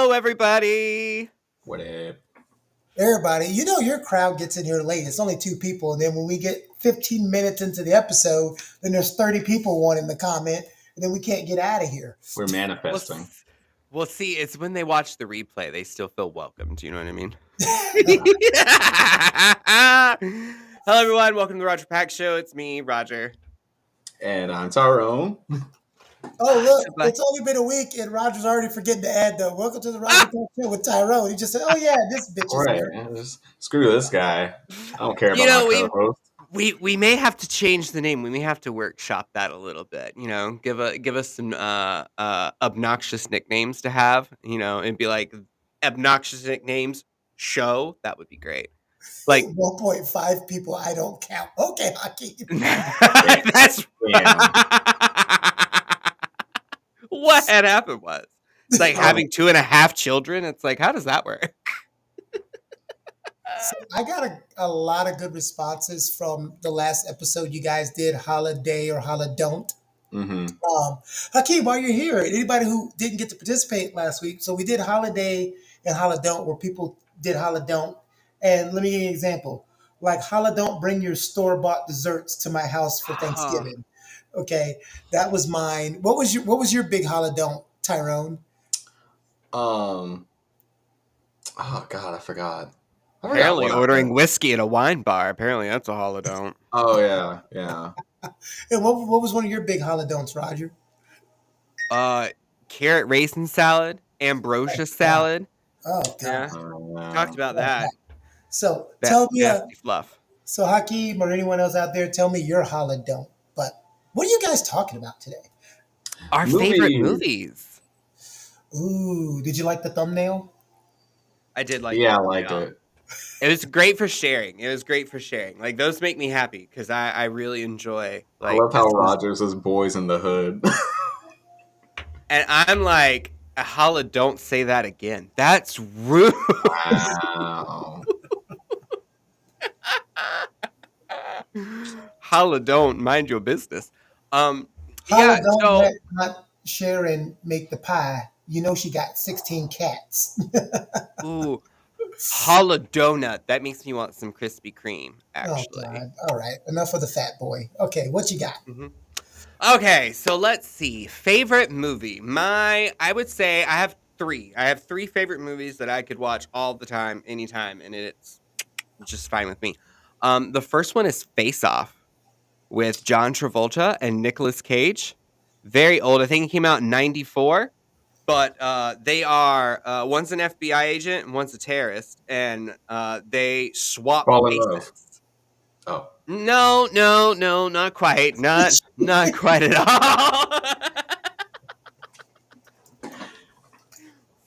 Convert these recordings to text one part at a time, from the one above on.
Hello, everybody. What up? Everybody, your crowd gets in here late. It's only two people. And then when we get 15 minutes into the episode, then there's 30 people wanting to comment. And then we can't get out of here. We're Well, manifesting. well, see, it's when they watch the replay, they still feel welcome. Do you know what I mean? Hello, everyone. Welcome to the Roger Pack Show. It's me, Roger. And I'm Tyrone. Oh, look, it's only been a week and Roger's already forgetting to add, though. Welcome to the Roger Talk Show with Tyrone. He just said, oh, yeah, this bitch is Right. here. Just screw this guy. I don't care about my co-host. We may have to change the name. We may have to workshop that a little bit. Give us some obnoxious nicknames to have. And be like obnoxious nicknames show. That would be great. Like 1.5 people, I don't count. Okay, Hakeem. That's what had happened was it's like having 2.5 children. It's like, how does that work? So I got a lot of good responses from the last episode you guys did, Holiday or Holidon't. Mm-hmm. Hakeem, while you're here, anybody who didn't get to participate last week, so we did Holiday and Holidon't, where people did Holidon't. And let me give you an example. Like Holidon't, bring your store-bought desserts to my house for Thanksgiving. Okay, that was mine. What was your big Holidon't, Tyrone? Oh God, I forgot. Apparently ordering whiskey at a wine bar. Apparently that's a Holidon't. Oh yeah. And what was one of your big Holidon'ts, Roger? Carrot raisin salad, ambrosia salad. Oh God. Yeah. Talked about that. So tell me, fluff. So Hakeem or anyone else out there, tell me your Holidon't. But what are you guys talking about today? Our favorite movies. Ooh, did you like the thumbnail? I did like. Yeah, I liked it. It was great for sharing. Like those make me happy because I really enjoy. Like, I love how Rogers is Boys in the Hood. And I'm like, Holla, don't say that again. That's rude. Wow. Holla, don't mind your business. Holla, don't let Sharon make the pie. You know she got 16 cats. Ooh. Holla donut. That makes me want some Krispy Kreme, actually. Oh, God. All right. Enough of the fat boy. Okay, what you got? Mm-hmm. Okay, so let's see. Favorite movie. I would say I have 3. I have 3 favorite movies that I could watch all the time, anytime, and it's just fine with me. The first one is Face Off with John Travolta and Nicolas Cage. Very old. I think it came out in 94. But they are one's an FBI agent and one's a terrorist, and they swap faces. Oh. No, not quite. Not quite at all.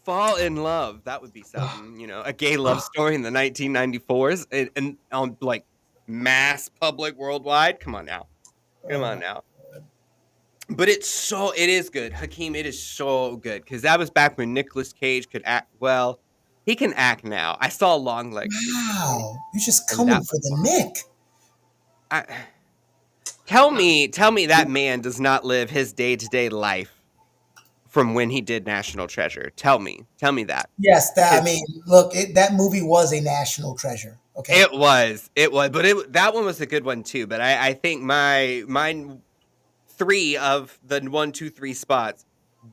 Fall in love. That would be something, a gay love story in the 1994s and on like mass public worldwide. Come on now. But it is good. Hakeem, it is so good. Because that was back when Nicolas Cage could act well. He can act now. I saw Long Legs. Wow. You're just coming for the Nick. Tell me that man does not live his day-to-day life from when he did National Treasure. Tell me that. Yes, look, that movie was a national treasure. Okay, it was, but that one was a good one too. But I think mine 3 of the 1, 2, 3 spots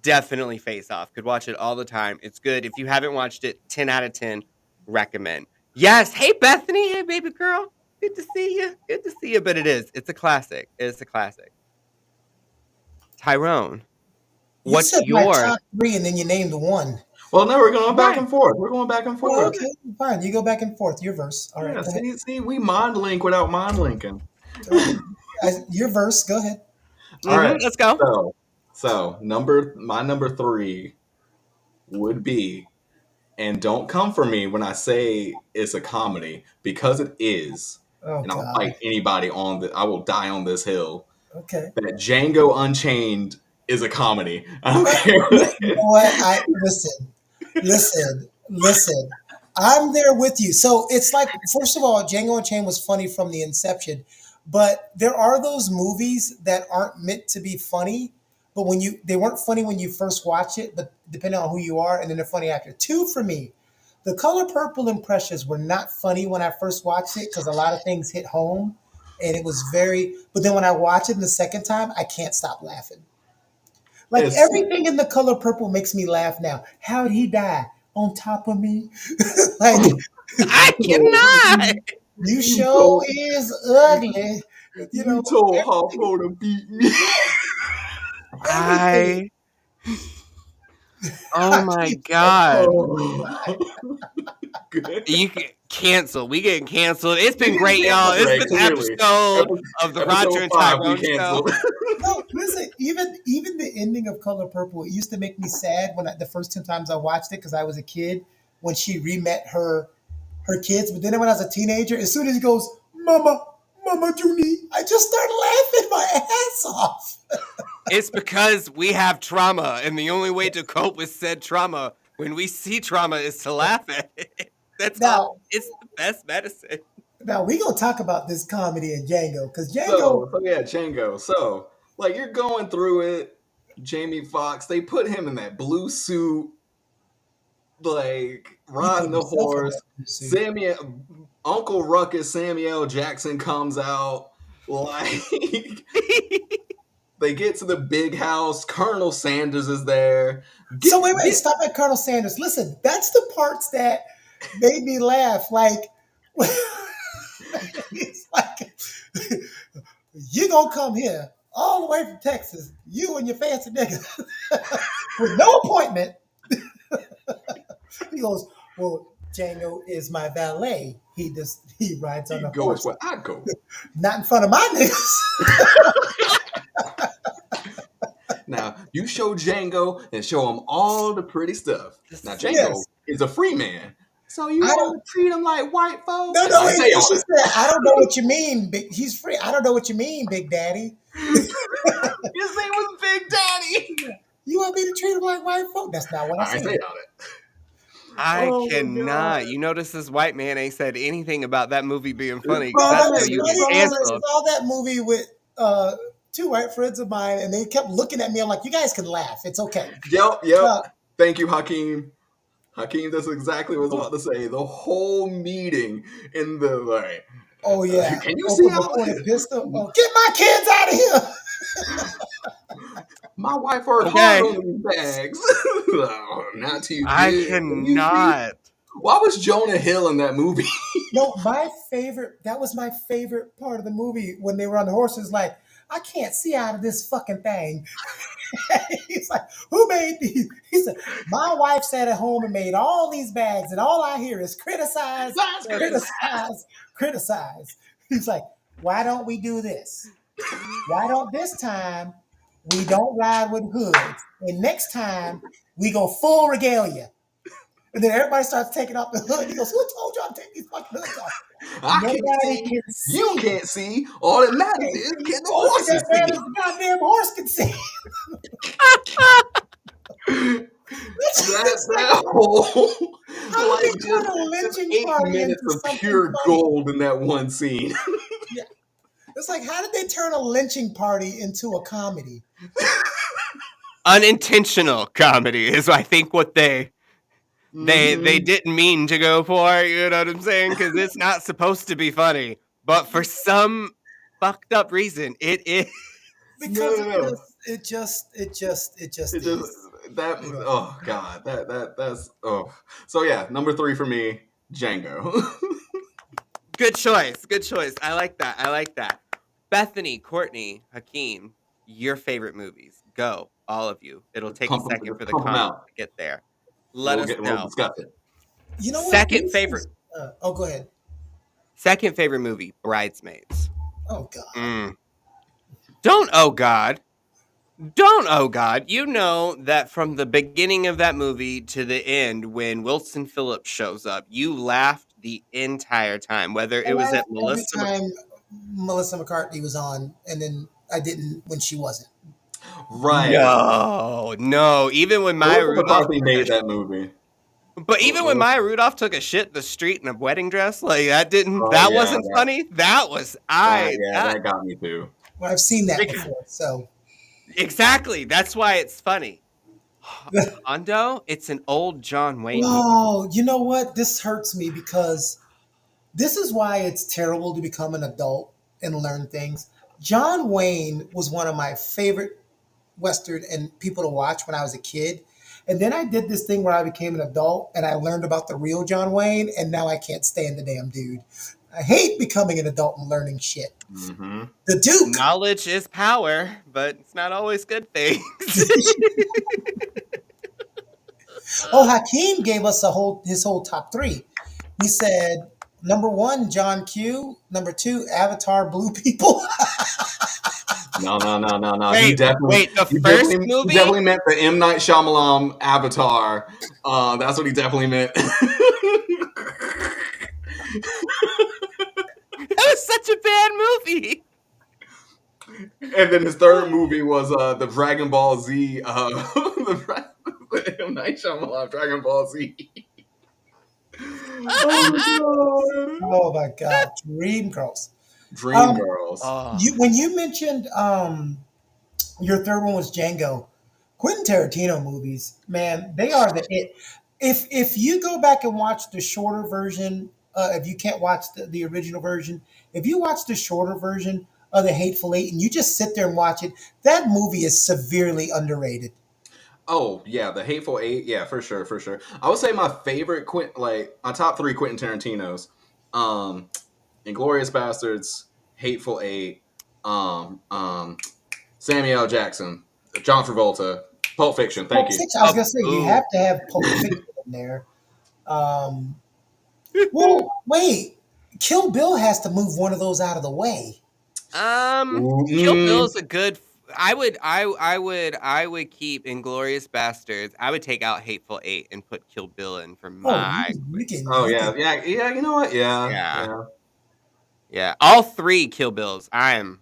definitely Face Off. Could watch it all the time. It's good. If you haven't watched it, 10 out of 10 recommend. Yes. Hey Bethany. Hey baby girl. Good to see you. But it's a classic. Tyrone, what's your top 3 and then you named 1? Well, no, we're going back and forth. Oh, okay, fine. You go back and forth. Your verse. All right. See, we mind link without mind linking. Your verse. Go ahead. All right, let's go. So my number 3 would be, and don't come for me when I say it's a comedy, because it is. Oh, and I'll fight anybody I will die on this hill. Okay. That Django Unchained is a comedy. I don't care. You know what? Listen. I'm there with you. So it's like, first of all, Django Unchained was funny from the inception, but there are those movies that aren't meant to be funny, but they weren't funny when you first watch it, but depending on who you are, and then they're funny after. Two for me, The Color Purple and Precious were not funny when I first watched it because a lot of things hit home, and it was very. But then when I watch it the second time, I can't stop laughing. Like It's everything in The Color Purple makes me laugh now. How'd he die? On top of me? Like I cannot. you you show told is ugly. You know, you told everything, Harpo to beat me. everything. I. Oh my Hakeem said, god. Oh. Good. You can cancel. We getting canceled. It's been great, y'all. It's Right, this clearly. episode of the Roger Episode and 5 we Tyrone show. canceled. no, listen. Even the ending of Color Purple, it used to make me sad the first 2 times I watched it because I was a kid when she re-met her kids. But then when I was a teenager, as soon as he goes, "Mama, Mama Junie," I just started laughing my ass off. It's because we have trauma, and the only way to cope with said trauma when we see trauma is to laugh at it. That's Now, all. It's the best medicine. now we gonna talk about this comedy in Django because Django. So yeah, Django. So like you're going through it. Jamie Foxx, they put him in that blue suit, like He put riding the himself in horse. that suit. Samuel, Uncle Ruckus, Samuel Jackson comes out. Like they get to the big house. Colonel Sanders is there. So wait, stop at Colonel Sanders. Listen, that's the parts that made me laugh. Like, it's like you gonna come here all the way from Texas, you and your fancy nigga, with no appointment. He goes, "Well, Django is my valet. He rides on He a goes horse, where I go. not in front of my niggas." Now you show Django and show him all the pretty stuff. Now Django Yes. is a free man, so you I want don't. to treat him like white folks. No, I say she all said, that. "I don't know what you mean. He's free. I don't know what you mean, Big Daddy. His name was Big Daddy. You want me to treat him like white folk? That's not what I I said." say all that. I Oh my cannot. God. You notice this white man ain't said anything about that movie being funny. Bro, 'Cause that that's was how you funny get because I canceled. saw that movie with two white friends of mine, and they kept looking at me. I'm like, "You guys can laugh. It's okay." Yep. Uh, Thank you, Hakeem. Hakeem, that's exactly what I was about to say. The whole meeting in the like. oh yeah, Can you see open how the pistol. Oh, get my kids out of here! my wife worked Okay. hard on these bags? Oh, not too good. I Can you see? cannot. Why was Jonah Hill in that movie? No, that was my favorite part of the movie when they were on the horses. Like, I can't see out of this fucking thing. He's like, "Who made these?" He said, "My wife sat at home and made all these bags, and all I hear is criticize, That's criticize, criticize." He's like, "Why don't we do this? Why don't this time we don't ride with hoods, and next time we go full regalia?" And then everybody starts taking off the hood. He goes, "Who told y'all to take these fucking hoods off?" I can't Nobody see. can see. You can't see. All that matters is can the Only horses that matters see. the goddamn horse can see. That whole How like did they turn a just lynching 8 party minutes into of something pure funny? gold in that one scene. Yeah. It's like, how did they turn a lynching party into a comedy? Unintentional comedy is, I think, what they Mhm. didn't mean to go for. You know what I'm saying? Because it's not supposed to be funny, but for some fucked up reason, it is. Because No. it just It just is. that You know. oh god that's oh so yeah, number 3 for me, Django. Good choice. Good choice. I like that. I like that. Bethany, Courtney, Hakeem, your favorite movies. Go, all of you. It'll take a second for the Pump 'em comments out. to get there. Let us We'll know. discuss it. You know what? Second favorite. Go ahead. Second favorite movie, Bridesmaids. Oh God. Don't oh God. Don't oh God. You know that from the beginning of that movie to the end, when Wilson Phillips shows up, you laughed the entire time. Whether I it was laughed at every Melissa time Melissa McCarthy was on, and then I didn't when she wasn't. Right. No. Even when Maya Melissa Rudolph McCarthy made that movie. But even when Maya Rudolph took a shit in the street in a wedding dress, like that wasn't that, funny. That was that got me too. Well, I've seen that before, so Exactly. That's why it's funny. Hondo, it's an old John Wayne movie. Oh, you know what? This hurts me because this is why it's terrible to become an adult and learn things. John Wayne was one of my favorite Western and people to watch when I was a kid. And then I did this thing where I became an adult and I learned about the real John Wayne, and now I can't stand the damn dude. I hate becoming an adult and learning shit. Mm-hmm. The Duke. Knowledge is power, but it's not always good things. Oh, Hakeem gave us his whole top three. He said number one, John Q. Number two, Avatar Blue People. No. Wait, wait, the He first he movie? definitely meant the M Night Shyamalan Avatar. That's what he definitely meant. That was such a bad movie. And then his third movie was the Dragon Ball Z, the M Night Shyamalan Dragon Ball Z. Oh god, Oh my God, Dream Girls. Dream Um, Girls. Oh, when you mentioned your third one was Django, Quentin Tarantino movies, man, they are the it. If you go back and watch the shorter version, if you can't watch the original version, if you watch the shorter version of the Hateful Eight and you just sit there and watch it, that movie is severely underrated. Oh yeah, the Hateful Eight. Yeah, for sure, for sure. I would say my favorite like my top three Quentin Tarantino's, um, Inglorious Bastards, Hateful Eight, um, um, Samuel L. Jackson, John Travolta, Pulp Fiction. Thank Pulp you. Fiction, I was gonna say you ooh. have to have Pulp Fiction in there. Um, well, wait, Kill Bill has to move one of those out of the way. Kill Mm, Bill's a good. I would keep Inglorious Bastards. I would take out Hateful Eight and put Kill Bill in for Oh, my. oh you yeah, can. yeah. You know what? Yeah, Yeah, yeah. yeah. All three Kill Bills. I am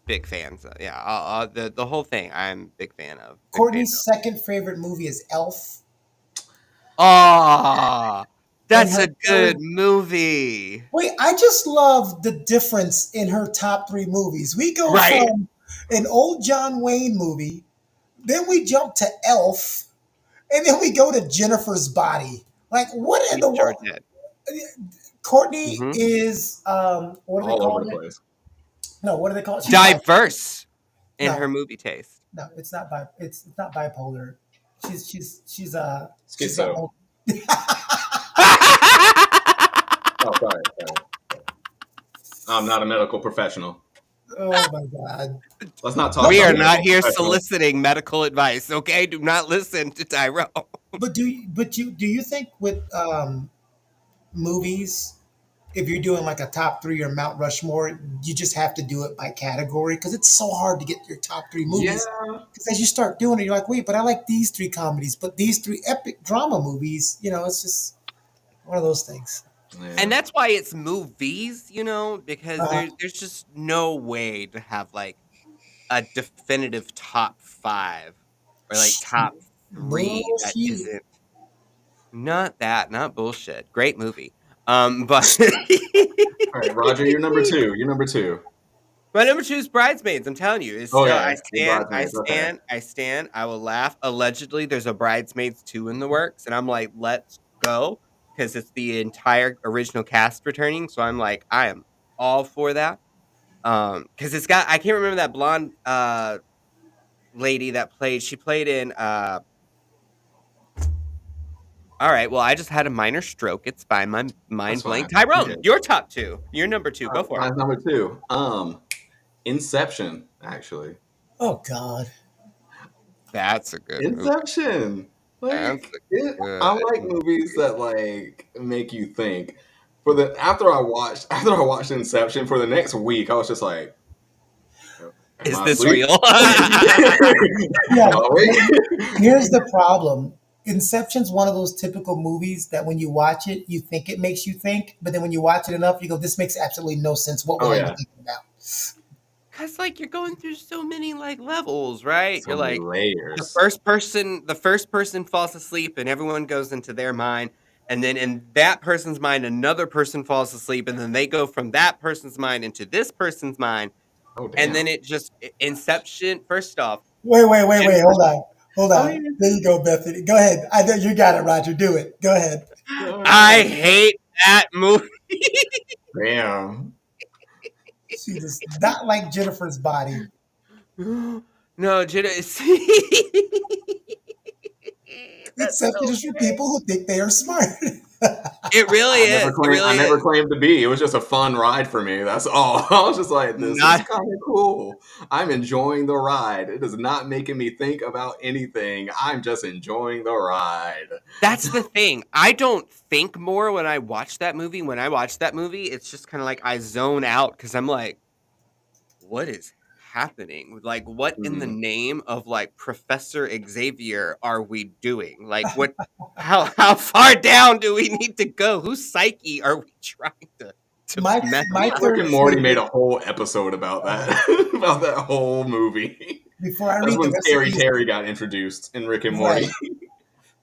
big fans. Of. Yeah, the whole thing. I'm big fan of. Big fan Courtney's of. second favorite movie is Elf, Oh, and that's her a good third. movie. Wait, I just love the difference in her top three movies. We go Right. from an old John Wayne movie, then we jump to Elf, and then we go to Jennifer's Body. Like, what in We the sure world? did. Courtney Hmm. is what do they All over call the it? place. No, what do they call it? She's bi. Diverse in her No, movie taste. no, it's not bi. It's not bipolar. She's got Schizo. multiple. Oh, sorry. I'm not a medical professional. Oh my God. Let's not talk But We about are do not medical here professionals. soliciting medical advice, okay? Do not listen to Tyrone. do you think with movies, if you're doing like a top three or Mount Rushmore, you just have to do it by category because it's so hard to get your top three Yeah, movies. Because as you start doing it, you're like, wait, but I like these three comedies, but these three epic drama movies, it's just one of those things. And yeah. that's why it's movies, because Uh, there's just no way to have like a definitive top 5 or like top 3 that bullshit. isn't not bullshit. Great movie. But All right, Roger, you're number two. You're number two. my number 2 is Bridesmaids. I'm telling you, it's still. Okay, I the stand. I bridesmaids. Okay, stand. I stand. I will laugh. Allegedly, there's a Bridesmaids 2 in the works, and I'm like, let's go, because it's the entire original cast returning. So I'm like, I am all for that. Because it's got. I can't remember that blonde lady that played. She played in. All right. Well, I just had a minor stroke. It's fine. My that's mind fine. blank. You Tyrone, good? your top 2. Your number 2. Go for it. Mine's number two. Inception. Actually, Oh God. That's a good movie. Inception. That's Like, a I good like movies movie. that like make you think. After I watched Inception for the next week, I was just like, am Is I this asleep? real? Yeah. Am I Here's awake? the problem. Inception's one of those typical movies that when you watch it, you think it makes you think, but then when you watch it enough, you go, "This makes absolutely no sense. What was Oh I even yeah, thinking about?" Cause like you're going through so many like levels, right? so You're many like layers. the first person falls asleep and everyone goes into their mind. And then in that person's mind, another person falls asleep, and then they go from that person's mind into this person's mind. Oh and then damn. it just Inception. First off, Wait. Jennifer. Hold Oh on. yeah. There you go, Bethany. Go ahead. I know you got it, Roger. Do it. Go ahead. I Oh, hate that movie. damn. She does not like Jennifer's body. No, Jenna. That's Except it so is for bad. people who think they are smart. It really is. It really I never is. claimed to be. It was just a fun ride for me. That's all. I was just like, this is Not. kind of cool. I'm enjoying the ride. It is not making me think about anything. I'm just enjoying the ride. That's the thing. I don't think more when I watch that movie. When I watch that movie, it's just kind of like I zone out because I'm like, what is happening? Like, what in the Mm. name of like Professor Xavier are we doing? Like, what? How far down do we need to go? Whose psyche are we trying to my mess my Rick third and Morty made favorite. a whole episode about that, Uh, about that whole movie. before I That's read the when rest of Scary these, Terry got introduced in Rick and Morty. right?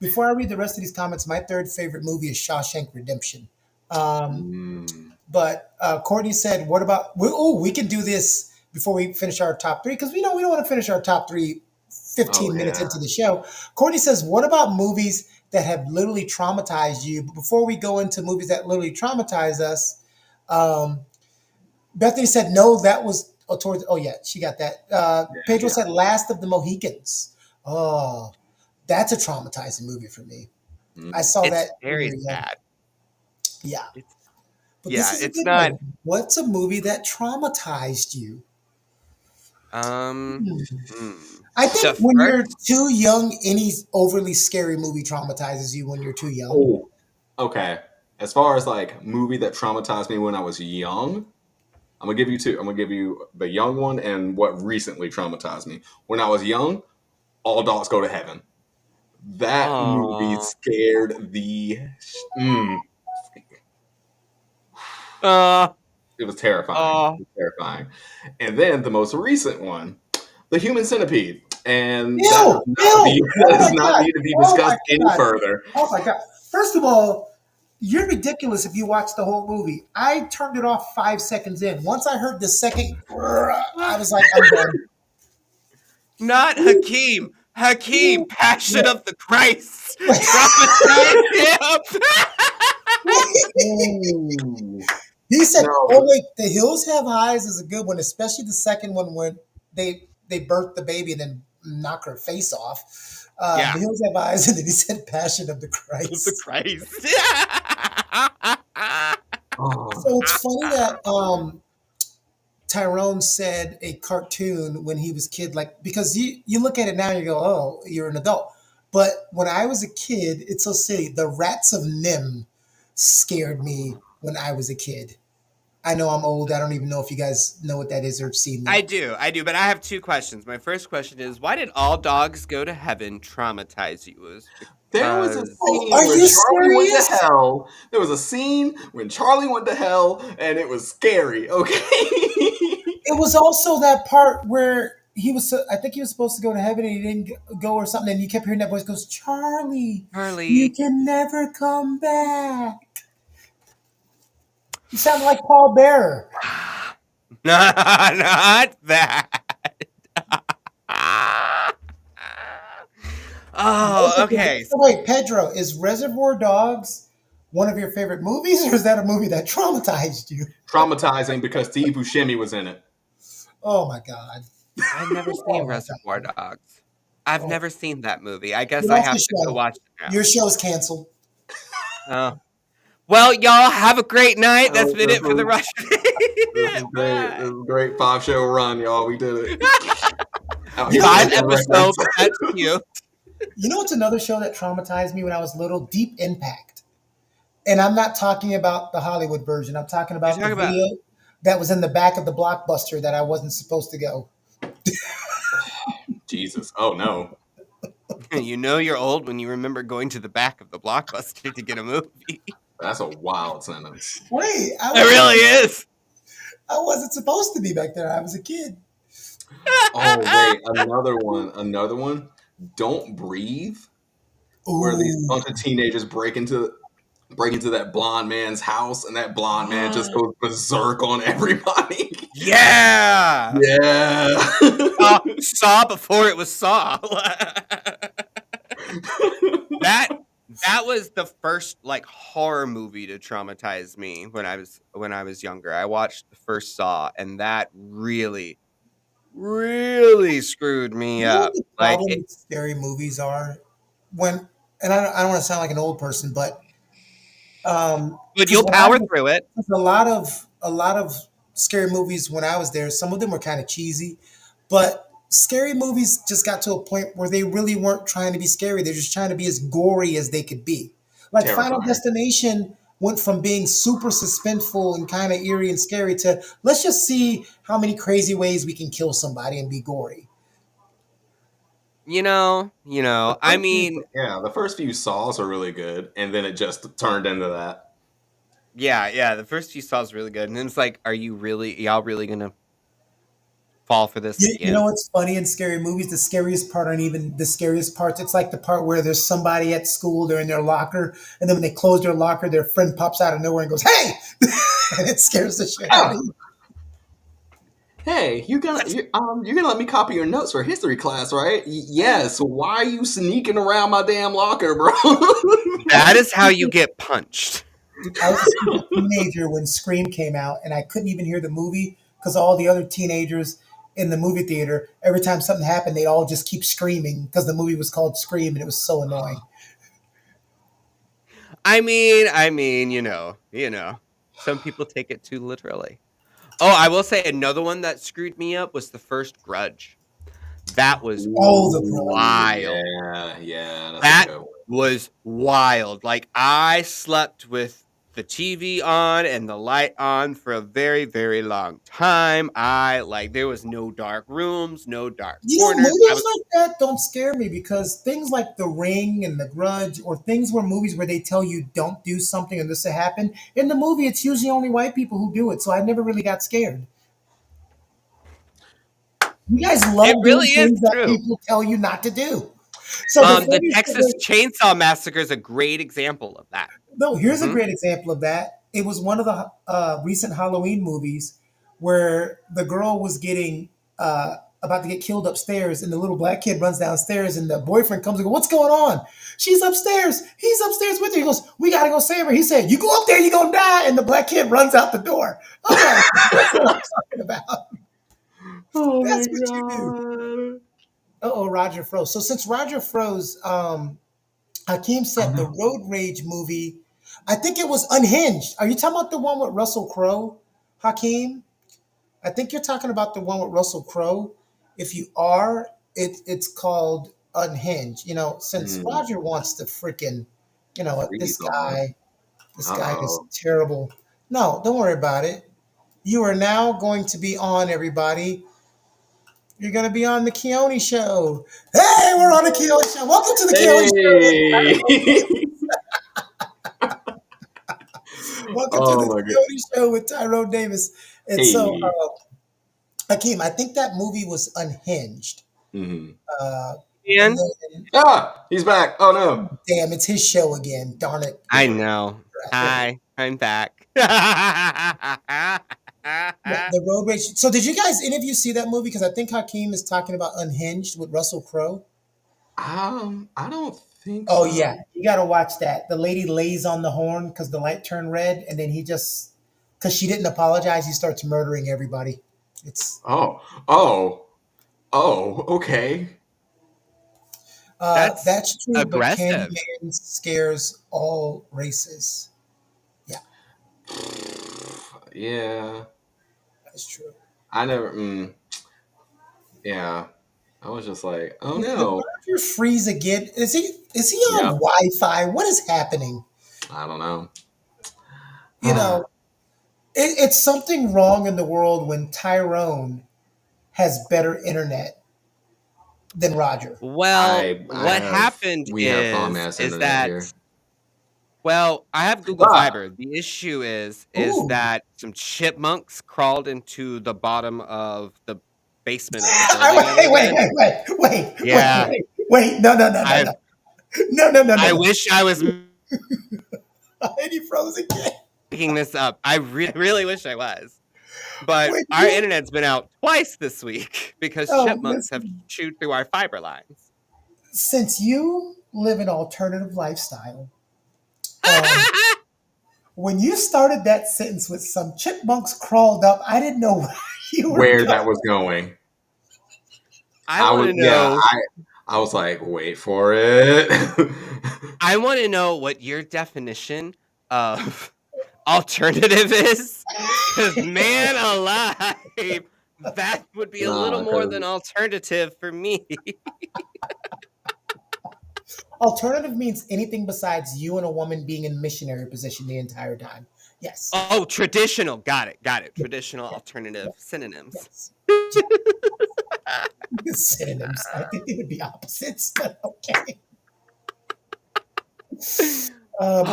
Before I read the rest of these comments, my third favorite movie is Shawshank Redemption. Um, Mm. but Courtney said, "What about? We can do this before we finish our top three because we don't want to finish our top three Oh 15 minutes yeah. into the show." Courtney says, "What about movies that have literally traumatized you?" But before we go into movies that literally traumatize us, um, Bethany said, "No, that was towards." Oh yeah, she got that. Pedro Yeah. said, "Last of the Mohicans." Oh, that's a traumatizing movie for me. I Mm. saw It's that when we very were young. sad. Yeah, It's but this yeah. is a It's good not. one. What's a movie that traumatized you? Um. Hmm. hmm. I The think when you're first. too young, any overly scary movie traumatizes you when you're too young. Oh, okay. As far as like movie that traumatized me when I was young, I'm gonna give you two. I'm gonna give you the young one and what recently traumatized me. When I was young, All Dogs Go to Heaven. That movie Oh. scared the. Mm, Uh. it was terrifying. Oh. It was terrifying. And then the most recent one, The Human Centipede, and that does Ew, not be ew. Oh that my does not god. need to be Oh my discussed any god. further. Oh my god. First of all, you're ridiculous if you watch the whole movie. I turned it off 5 seconds in. Once I heard the second, I was like, I'm done. Not Hakeem. Hakeem, Passion Yeah. of the Christ. Traumatize him. Ooh. He said, No, "Oh wait, The Hills Have Eyes" is a good one, especially the second one when they birth the baby and then knock her face off. Yeah, The Hills Have Eyes, and then he said, "Passion of the of the Christ." Christ. oh, So it's funny that Tyrone said a cartoon when he was a kid, like because you look at it now, and you go, "Oh, you're an adult." But when I was a kid, it's so silly. The Rats of Nim scared me when I was a kid. I know I'm old. I don't even know if you guys know what that is or have seen that. I do, but I have two questions. My first question is, why did all dogs go to heaven traumatize you? It was there was a because Oh, scene are where you Charlie went to serious? hell. There was a scene when Charlie went to hell, and it was scary. Okay. It was also that part where he was. I think he was supposed to go to heaven and he didn't go or something. And you kept hearing that voice goes, "Charlie, you Charlie. can never come back." You sound like Paul Bearer. Not that. Oh, Okay, okay. so wait, Pedro, is Reservoir Dogs one of your favorite movies, or is that a movie that traumatized you? Traumatizing because Steve Buscemi was in it. Oh my god! I've never seen Oh my Reservoir god! Dogs. I've Oh, never seen that movie. I guess get I off the have to go show. watch it Your now. show's canceled. Oh. Well, y'all have a great night. That's Oh, been it for the Rush. this is great. This Bye. is a great 5 show run, y'all. We did it. Out You here know Five what's breaking another records. show? episodes. That's cute. You know what's another show that traumatized me when I was little? Deep Impact. And I'm not talking about the Hollywood version. I'm talking You about the talk about. video that was in the back of the Blockbuster that I wasn't supposed to go. Jesus. Oh no. You know you're old when you remember going to the back of the Blockbuster to get a movie. That's a wild sentence. Wait, It really is. I wasn't supposed to be back there. I was a kid. Oh wait, another one. Another one. Don't Breathe, where these Ooh, bunch of teenagers break into break into that blonde man's house, and that blonde man just goes berserk on everybody. Yeah. Yeah. Saw before it was Saw. that that was the first like horror movie to traumatize me when I was younger. I watched the first Saw, and that really screwed me You know what up. the Like problem it, with scary movies are? When, and I don't want to sound like an old person, but but because you'll when I power was, through it. 'cause a lot of scary movies when I was there, some of them were kind of cheesy, but scary movies just got to a point where they really weren't trying to be scary. They're just trying to be as gory as they could be. Like Final Terrifying. Destination went from being super suspenseful and kind of eerie and scary to let's just see how many crazy ways we can kill somebody and be gory. I mean, The first few Saws are really good, and then it just turned into that. yeah, the first few Saws really good, and then it's like, y'all really gonna fall for this You know again? what's funny in scary movies? The scariest part aren't even the scariest parts. It's like the part where there's somebody at school, they're in their locker, and then when they close their locker, their friend pops out of nowhere and goes, "Hey!" and it scares the shit out of Ah, you. hey, you're gonna let me copy your notes for history class, right? Yes. Why are you sneaking around my damn locker, bro? That is how you get punched. I was a stupid teenager when Scream came out, and I couldn't even hear the movie because all the other teenagers in the movie theater, every time something happened, they'd all just keep screaming because the movie was called Scream, and it was so annoying. I mean, some people take it too literally. Oh, I will say another one that screwed me up was the first Grudge. That was Oh, the Ooh, wild. yeah, that's a That good one. was wild. Like I slept with the TV on and the light on for a very, very long time. There was no dark rooms, no dark You know, corners. I movies was like that don't scare me because things like The Ring and The Grudge, or things where movies where they tell you don't do something and this will happen, in the movie it's usually only white people who do it, so I never really got scared. You guys It love really doing is things that true. people tell you not to do. So before The we Texas segue, Chainsaw Massacre is a great example of that. no, here's a Mhm. great example of that. It was one of the recent Halloween movies where the girl was getting about to get killed upstairs, and the little black kid runs downstairs, and the boyfriend comes and goes, "What's going on?" She's upstairs. He's upstairs with her. He goes, "We gotta go save her." He said, "You go up there, you're gonna die," and the black kid runs out the door. I'm like, "That's what I'm talking about. Oh my That's what you do." god. Oh, Roger froze. So since Roger froze, Hakeem Oh said the no. road rage movie. I think it was Unhinged. Are you talking about the one with Russell Crowe, Hakeem? I think you're talking about the one with Russell Crowe. If you are, it's called Unhinged. You know, since Hmm. Roger wants to freaking, you know what, Freeze on. this Uh guy is oh. terrible. No, don't worry about it. You are now going to be on, everybody. You're going to be on the Keone Show. Hey, we're on the Keone Show. Welcome to the Keone Hey. Show. Welcome to Oh the my god. Coyote Show with Tyrone Davis. And so, Hey. Hakeem, I think that movie was Unhinged. Hmm. And And then, Ah, he's back. Oh no. damn, it's his show again. Darn it. I know. There we go. Hi, I'm back. The Road Rage. So, did you guys, any of you see that movie? Because I think Hakeem is talking about Unhinged with Russell Crowe. I don't think Oh, yeah. so. You got to watch that. The lady lays on the horn because the light turned red, and then he just, because she didn't apologize, he starts murdering everybody. It's Oh. Oh. Oh. Okay. That's That's true, but aggressive. Candyman scares all races. Yeah, Yeah. that's true. I never. Yeah. I was just like, oh Did no. Roger freeze again? Is he on Yep. Wi-Fi? What is happening? I don't know. You know, it's something wrong in the world when Tyrone has better internet than Roger. Well, I what have. happened We have bomb is ass is internet that here. I have Google Ah. Fiber. The issue is Ooh, that some chipmunks crawled into the bottom of the basement of the building I wait, live wait, in. wait, wait, wait, wait, Yeah, wait, wait. No, no, no, no, I no, no, no, no, no, I no. wish I was And you froze again. Picking this up. I really wish I was. But When our you, internet's been out twice this week because oh, chipmunks have listen, chewed through our fiber lines. since you live an alternative lifestyle, um, when you started that sentence with some chipmunks crawled up, I didn't know where you were Where going. that was going. I want to Yeah, know. I was like, wait for it. I want to know what your definition of alternative is, because man alive, that would be a little Nah, more cause than alternative for me. Alternative means anything besides you and a woman being in missionary position the entire time. Yes. Oh, traditional. Got it. Yeah, Traditional yeah, alternative yes, synonyms. yes. Synonyms. I think they would be opposites, but okay. Oh,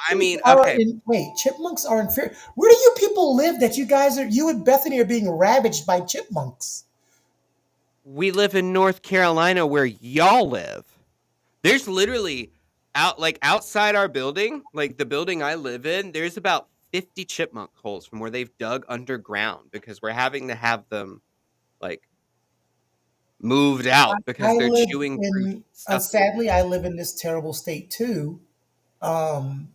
I Chipmunks mean, are okay. in. Wait, chipmunks are inferior. Where do you people live that you guys are? You and Bethany are being ravaged by chipmunks. We live in North Carolina where y'all live. There's literally outside our building, like the building I live in, there's about 50 chipmunk holes from where they've dug underground because we're having to have them like moved out I because they're live chewing through in. stuff. Sadly, I live in this terrible state too. Um,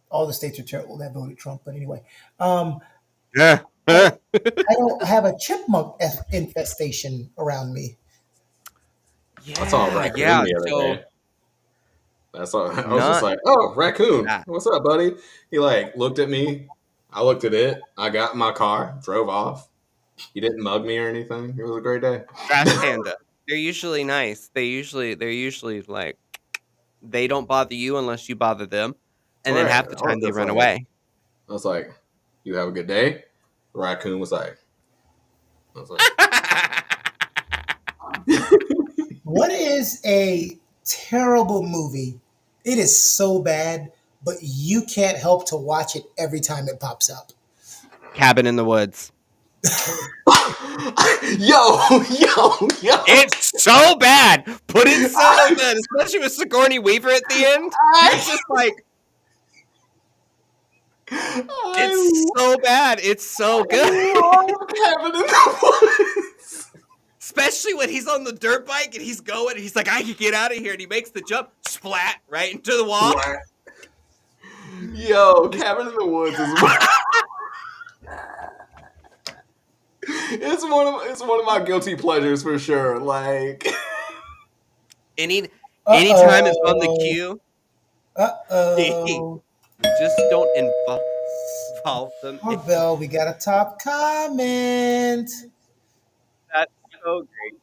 all the states are terrible that voted Trump, but anyway. Um, Yeah. but I don't have a chipmunk infestation around me. I saw a Yeah, raccoon yeah. the other So day. That's all. I was just not like, oh, raccoon. that. What's up, buddy? He like looked at me. I looked at it. I got in my car, drove off. He didn't mug me or anything. It was a great day. Trash panda. They're usually nice. They're usually like they don't bother you unless you bother them. And All then right. half the time they It's run like away. I was like, you have a good day. The raccoon was like, I was like, What is a terrible movie? It is so bad, but you can't help to watch it every time it pops up. Cabin in the Woods. yo. It's so bad, but it's so good, especially with Sigourney Weaver at the end. You're I, just like, it's I, so bad. It's so I good. love Cabin in the Woods. Especially when he's on the dirt bike and he's going, and he's like, I can get out of here. And he makes the jump, splat, right into the wall. What? Yo, Cabin in the Woods is it's one of my guilty pleasures for sure. Like Any Uh anytime it's on the oh. queue, Uh-oh. just don't involve them. Oh, Bell, we got a top comment. That's so great.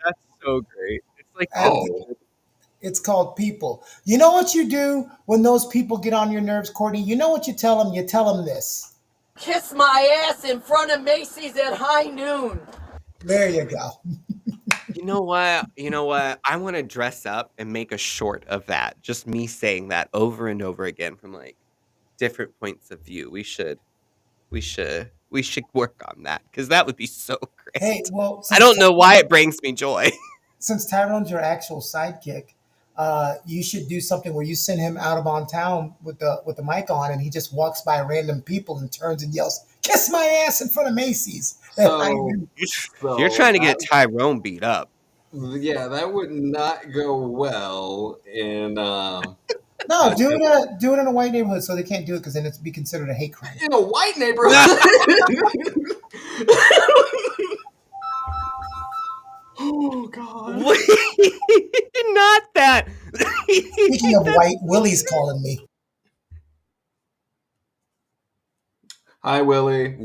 That's so great. It's like Abs- oh It's called people. You know what you do when those people get on your nerves, Courtney? You know what you tell them? You tell them this. Kiss my ass in front of Macy's at high noon. There you go. You know what? You know what? I want to dress up and make a short of that. Just me saying that over and over again from like different points of view. We should work on that because that would be so Hey, great. well, I don't know why it brings me joy. since Tyrone's your actual sidekick, you should do something where you send him out of on town with the mic on, and he just walks by random people and turns and yells, "Kiss my ass" in front of Macy's. so You're so trying to that get Tyrone beat up. yeah, that would not go well No, do it in a white neighborhood so they can't do it because then it'd be considered a hate crime. in a white neighborhood. Oh God. Not that. Speaking of That's white, so Willie's calling me. Hi, Willie.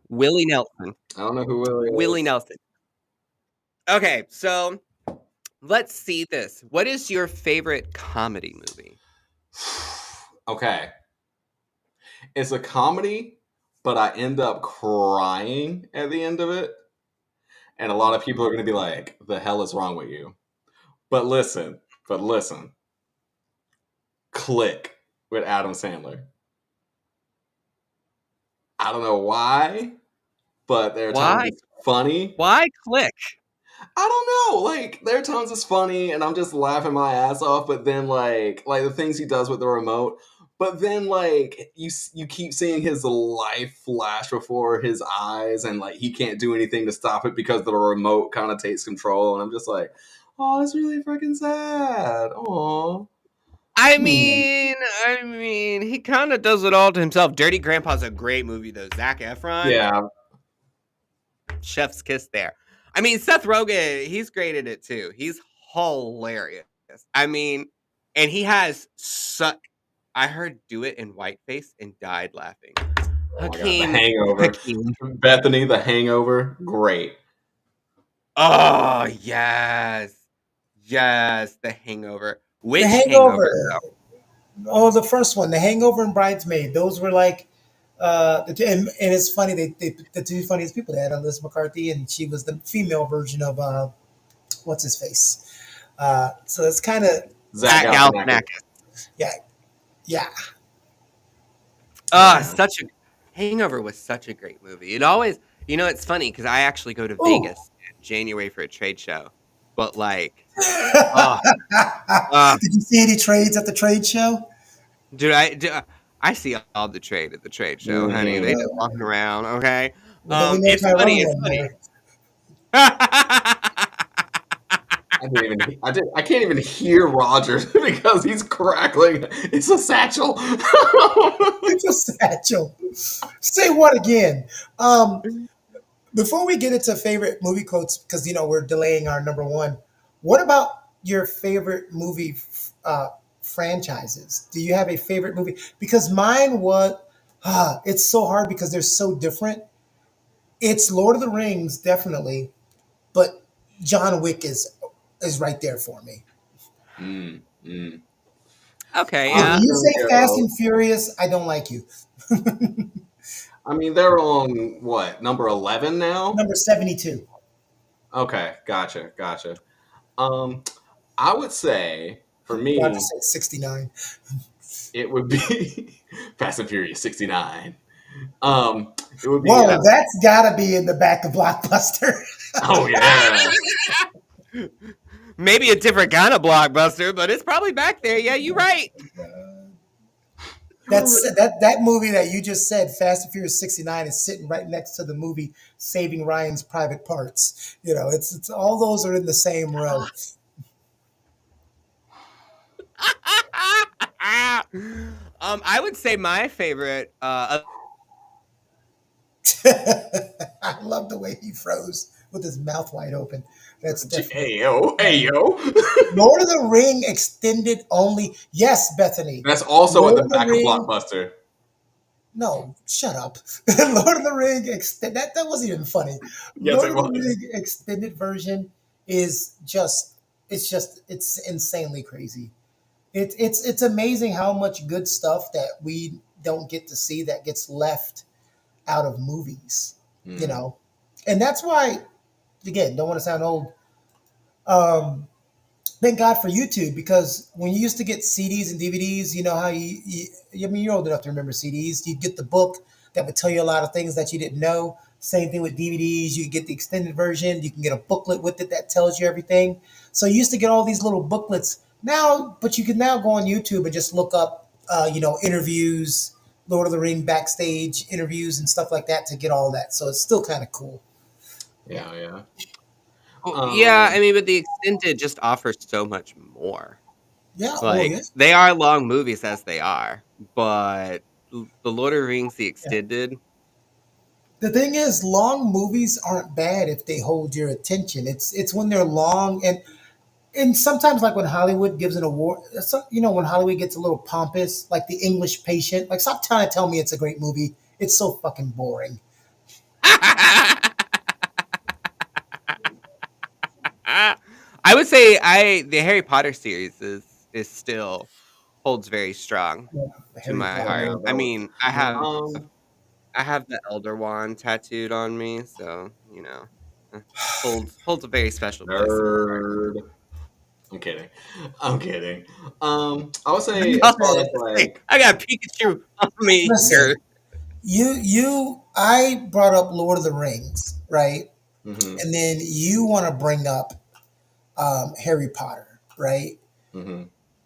Willie Nelson. I don't know who Willie Willie is. Nelson. Okay, so let's see this. What is your favorite comedy movie? Okay. It's a comedy, but I end up crying at the end of it. And a lot of people are going to be like, the hell is wrong with you? But listen. Click with Adam Sandler. I don't know why, but they're telling me Why? it's funny. Why click? I don't know. Like there are times it's funny, and I'm just laughing my ass off. But then like the things he does with the remote. But then like you keep seeing his life flash before his eyes, and like he can't do anything to stop it because the remote kind of takes control. And I'm just like, oh, it's really freaking sad. Oh, I Hmm. mean, I mean, he kind of does it all to himself. Dirty Grandpa's a great movie though. Zac Efron, yeah. chef's kiss there. I mean, Seth Rogen, he's great at it too. He's hilarious. I mean, and he has such. I heard "Do It" in whiteface and died laughing. Oh my god, The Hakeem, Hangover. Hakeem. Bethany, The Hangover, great. Oh yes, yes, The Hangover. The Which Hangover Hangover. Oh, the first one, The Hangover and Bridesmaid. Those were like, and it's funny. They the two funniest people. They had Elizabeth McCarthy, and she was the female version of what's his face. So it's kind of Zach Zach Galifianakis. Galifianakis. yeah, yeah. Oh Ah, yeah. such a Hangover was such a great movie. It always, it's funny because I actually go to Ooh. Vegas in January for a trade show, but like, oh, Did you see any trades at the trade show? dude, I see all the trade at the trade show, honey. They Mhm. just walking around, okay. Well, then we know It's funny. Tyrone It's in funny. there. I didn't even. I can't even hear Rogers because he's crackling. It's a satchel. It's a satchel. Say what again? Um, Before we get into favorite movie quotes, because we're delaying our number one. What about your favorite movie franchises? Do you have a favorite movie? Because mine was, it's so hard because they're so different. It's Lord of the Rings, definitely, but John Wick is right there for me. Mm, mm. Okay, If yeah. you Gonna say Fast go. and Furious, I don't like you. I mean, they're on what number 11 now? Number 72. Okay, gotcha. Um, I would say for About to me, say 69. it would be Fast and Furious 69. It would be Whoa, that's got to be in the back of Blockbuster. oh yeah. Maybe a different kind of blockbuster, but it's probably back there. Yeah, you're right. That movie that you just said, Fast and Furious 69, is sitting right next to the movie Saving Ryan's Private Parts. It's all those are in the same row. I would say my favorite. I love the way he froze with his mouth wide open. That's definitely Hey yo. Lord of the Ring extended only. Yes, Bethany. That's also at Lord the of the back of Ring. Blockbuster. No, shut up. Lord of the Ring that wasn't even funny. Yes, Lord it of the was. Ring extended version is it's insanely crazy. It's amazing how much good stuff that we don't get to see that gets left out of movies. You Mm, know, and that's why again don't want to sound old. Um, Thank God for YouTube because when you used to get CDs and DVDs, you know how I mean, you're old enough to remember CDs. You'd get the book that would tell you a lot of things that you didn't know. Same thing with DVDs. You get the extended version. You can get a booklet with it that tells you everything. So you used to get all these little booklets now, but you can now go on YouTube and just look up, interviews, Lord of the Ring backstage interviews and stuff like that to get all that. So it's still kind of cool. yeah. Oh, yeah, I Um, mean, but the extended just offers so much more. Yeah. Oh, Like yeah. they are long movies as they are, but the Lord of the Rings, the Yeah. extended. The thing is, long movies aren't bad if they hold your attention. It's when they're long and sometimes like when Hollywood gives an award, when Hollywood gets a little pompous, like The English Patient. Like, stop trying to tell me it's a great movie. It's so fucking boring. I would say the Harry Potter series is still holds very strong Yeah, to Harry my oh heart. yeah, Potter. that I was. mean, Um, I have the Elder Wand tattooed on me, so uh, holds a very special place in my heart. nerd. I'm kidding. I'm kidding. I would say as far as Listen, like I got Pikachu on me listen. here. I brought up Lord of the Rings, right? Mm-hmm. and then you want to bring up Harry Potter, right? Mm-hmm.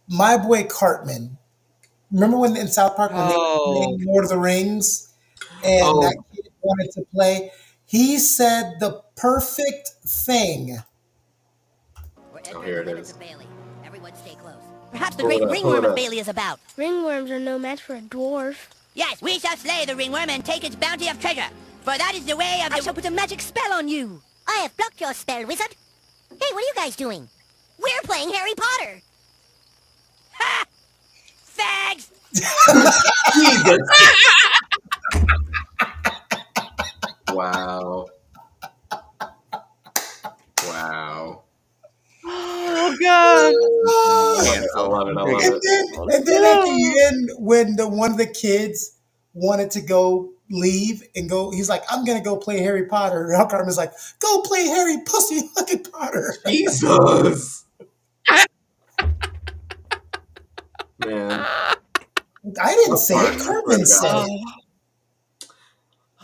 My boy Cartman. Remember when in South Park when they were Oh, playing Lord of the Rings and that Oh, kid wanted to play? He said the perfect thing. We're oh, entering here the it limits is. of Bailey. Everyone stay close. Perhaps the Pull great it up. Pull ringworm it of up. Bailey is about. Ringworms are no match for a dwarf. Yes, we shall slay the ringworm and take its bounty of treasure. For that is the way of the... I shall put a magic spell on you. I have blocked your spell, wizard. Hey, what are you guys doing? We're playing Harry Potter. Ha! Fags! Jesus. Wow. Wow. oh God. I love it. I Cancel. love it. I You're love it. canceled. And then at the end, when one of the kids wanted to go leave and go, he's like, "I'm gonna go play Harry Potter." And Cartman's like, "Go play Harry Pussy fucking Potter." Jesus. Man. I didn't I'm say sorry. it. I swear Cartman to said God. it.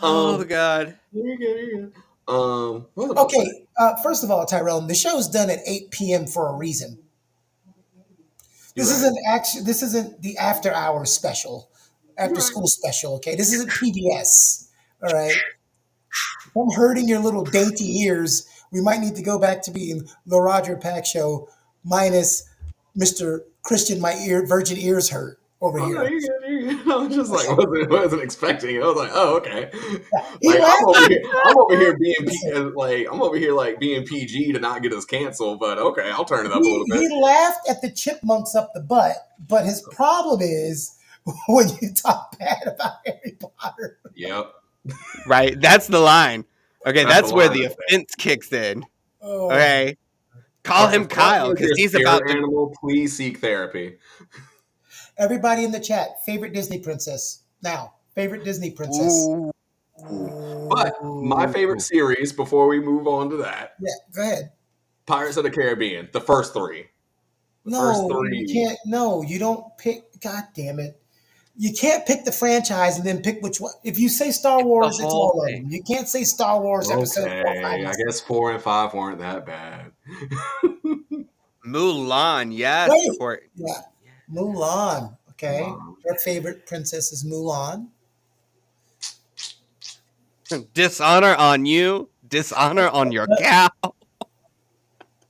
Oh, oh Um, God. you're good. You're good. What was I about to say? Okay, first of all, Tyrone, the show's done at 8 p.m. for a reason. You're This right. isn't actually. This isn't the after hours special, You're after right. school special. Okay, this isn't PBS. All right. If I'm hurting your little dainty ears, we might need to go back to being the Roger Pack show minus Mr. Christian. My virgin ears hurt over Oh no, here. you're good. You're good. I was just like wasn't expecting it. I was like, oh okay. He Like I'm laughed. over here. I'm over here being Listen, like I'm over here like being PG to not get us canceled. But okay, I'll turn it up a little bit. he laughed at the chipmunks up the butt, but his problem is when you talk bad about Harry Potter. Yep, Right. That's the line. Okay, that's the that's where line the right there. offense kicks in. Oh, Okay. Call him If Cartman Kyle is because your he's spirit about to. animal, please seek therapy. everybody in the chat, favorite Disney princess. Now, favorite Disney princess. Ooh. Ooh. But my favorite series, before we move on to that, Yeah, go ahead. Pirates of the Caribbean, the first three. The first No, you three. can't. No, you don't pick. God damn it. You can't pick the franchise and then pick which one. If you say Star The Wars, it's whole all of thing. them. You can't say Star Wars episode 4, 5, Okay, and I 6. guess 4 and 5 weren't that bad. Mulan. Yes, Right. Court. Yeah. Mulan. Okay. Wow. Your favorite princess is Mulan. Dishonor on you. Dishonor on your cow.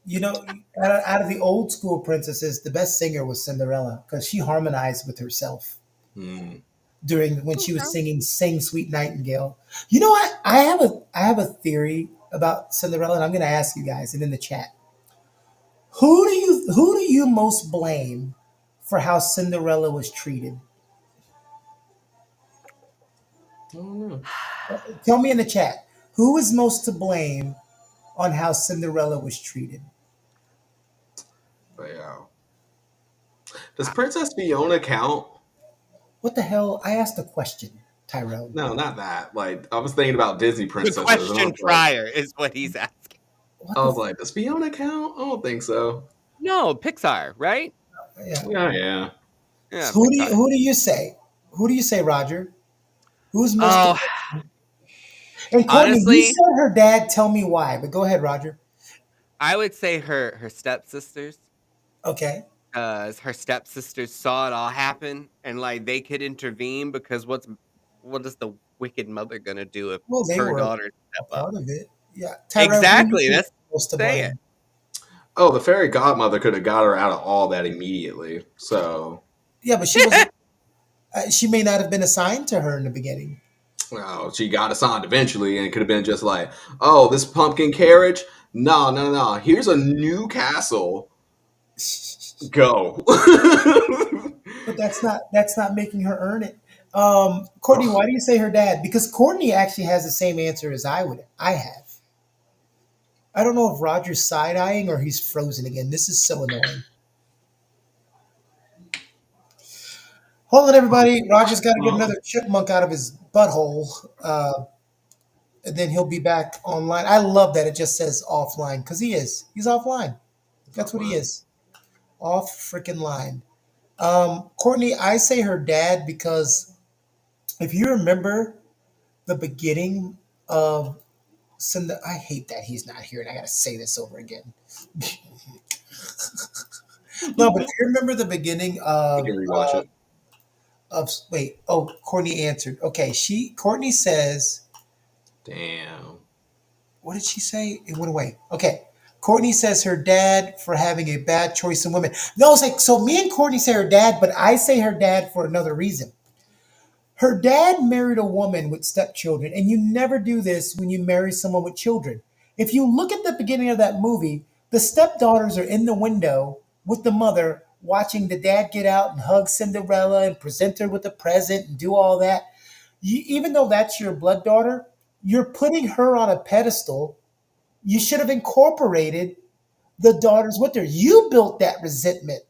You know, out of the old school princesses, the best singer was Cinderella because she harmonized with herself Hmm. during when she was Okay. singing "Sing Sweet Nightingale." You know what? I have a theory about Cinderella, and I'm going to ask you guys and in the chat. Who do you most blame for how Cinderella was treated? I don't know. Tell me in the chat. Who is most to blame on how Cinderella was treated? But yeah. Does Princess Fiona count? What the hell? I asked a question, Tyrone. No, not that. Like I was thinking about Disney The princesses, and question prior is what he's asking. What I the? was like, does Fiona count? I don't think so. No, Pixar, right? Yeah. Yeah, yeah. Yeah, So Pixar. who do you say? Who do you say, Roger? Who's most? Oh, And Courtney, you honestly, said her dad. Tell me why. But go ahead, Roger. I would say her stepsisters. Okay. Her stepsisters saw it all happen and like they could intervene because what is the wicked mother gonna do if Well, they her were daughter a step up? part of it. Yeah. Tyrone, who do you Exactly. think That's is most to say it. blame? Oh, the fairy godmother could have got her out of all that immediately. So, Yeah, but she wasn't. She may not have been assigned to her in the beginning. well, she got assigned eventually, and it could have been just like, oh, this pumpkin carriage. No, no, no. Here's a new castle. Go. But that's not making her earn it. Courtney, Ugh. why do you say her dad? Because Courtney actually has the same answer as I have. I don't know if Roger's side eyeing or he's frozen again. This is so annoying. Hold on, everybody. Roger's got to get another chipmunk out of his butthole, and then he'll be back online. I love that it just says offline because he is. He's offline. That's what he is. Off freaking line. Courtney, I say her dad because if you remember the beginning of I hate that he's not here, and I got to say this over again. No, but do you remember the beginning We can rewatch it. wait? Oh, Courtney answered. Okay, Courtney says, Damn. what did she say? It went away. Okay. Courtney says her dad for having a bad choice in women. No, it's like, so me and Courtney say her dad, but I say her dad for another reason. Her dad married a woman with stepchildren, and you never do this when you marry someone with children. If you look at the beginning of that movie, the stepdaughters are in the window with the mother watching the dad get out and hug Cinderella and present her with a present and do all that. Even though that's your blood daughter, you're putting her on a pedestal. You should have incorporated the daughters with her. You built that resentment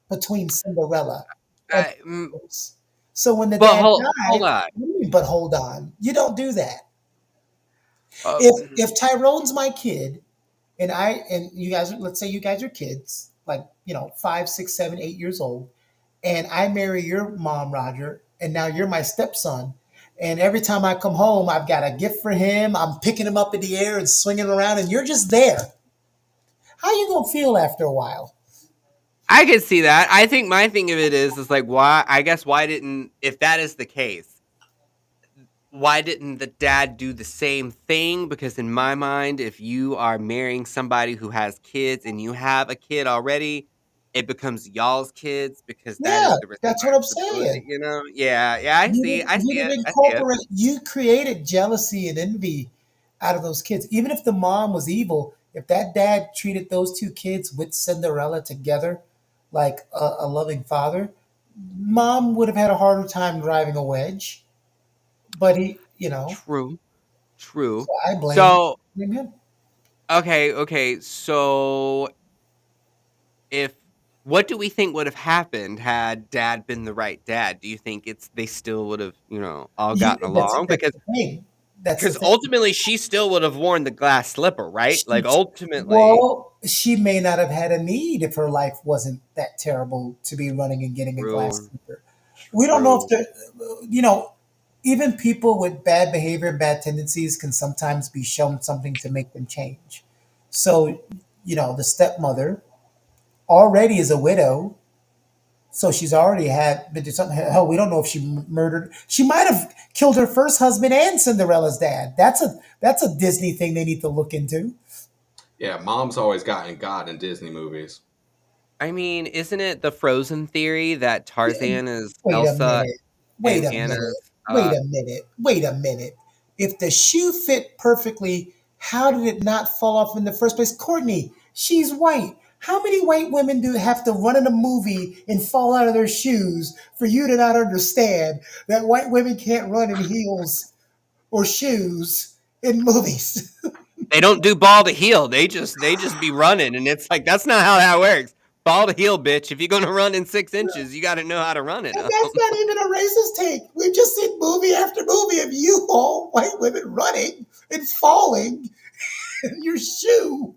between Cinderella and I, mm, Rose. So when the but dad hold died, on. what do you mean, but hold on, you don't do that. Uh, If Tyrone's my kid, and you guys, let's say you guys are kids, like 5, 6, 7, 8 years old, and I marry your mom, Roger, and now you're my stepson. And every time I come home, I've got a gift for him. I'm picking him up in the air and swinging around, and you're just there. How you gonna feel after a while? I could see that. I think my thing of it is like why I guess why didn't if that is the case, why didn't the dad do the same thing? Because in my mind, if you are marrying somebody who has kids and you have a kid already, it becomes y'all's kids because that Yeah, is the that's what I'm responsibility, saying. you know? Yeah, yeah, I see. I You see didn't it. I see it. incorporate. You created jealousy and envy out of those kids. Even if the mom was evil, if that dad treated those two kids with Cinderella together like a loving father, mom would have had a harder time driving a wedge. But True. True. so I So, blame him. okay, so if what do we think would have happened had dad been the right dad? Do you think they still would have, all gotten along? That's the thing. That's the Because thing. ultimately she still would have worn the glass slipper, right? Like She, ultimately, well, she may not have had a need if her life wasn't that terrible to be running and getting a glass true, slipper. We don't know if true, even people with bad behavior and bad tendencies can sometimes be shown something to make them change. So, the stepmother already is a widow. So she's already had been through something. Hell, we don't know if she murdered. She might have killed her first husband and Cinderella's dad. That's a Disney thing they need to look into. Yeah, mom's always gotten God in Disney movies. I mean, isn't it the Frozen theory that Tarzan is Wait a Elsa minute. Wait and a minute. Anna's? Wait a minute. Wait a minute. If the shoe fit perfectly, how did it not fall off in the first place? Courtney, she's white. How many white women do have to run in a movie and fall out of their shoes for you to not understand that white women can't run in heels or shoes in movies? They don't do ball to heel. They just be running, and it's like that's not how that works. Ball to heel, bitch. If you're gonna run in 6 inches, you got to know how to run it. And that's not even a racist take. We've just seen movie after movie of you all white women running and falling, and your shoe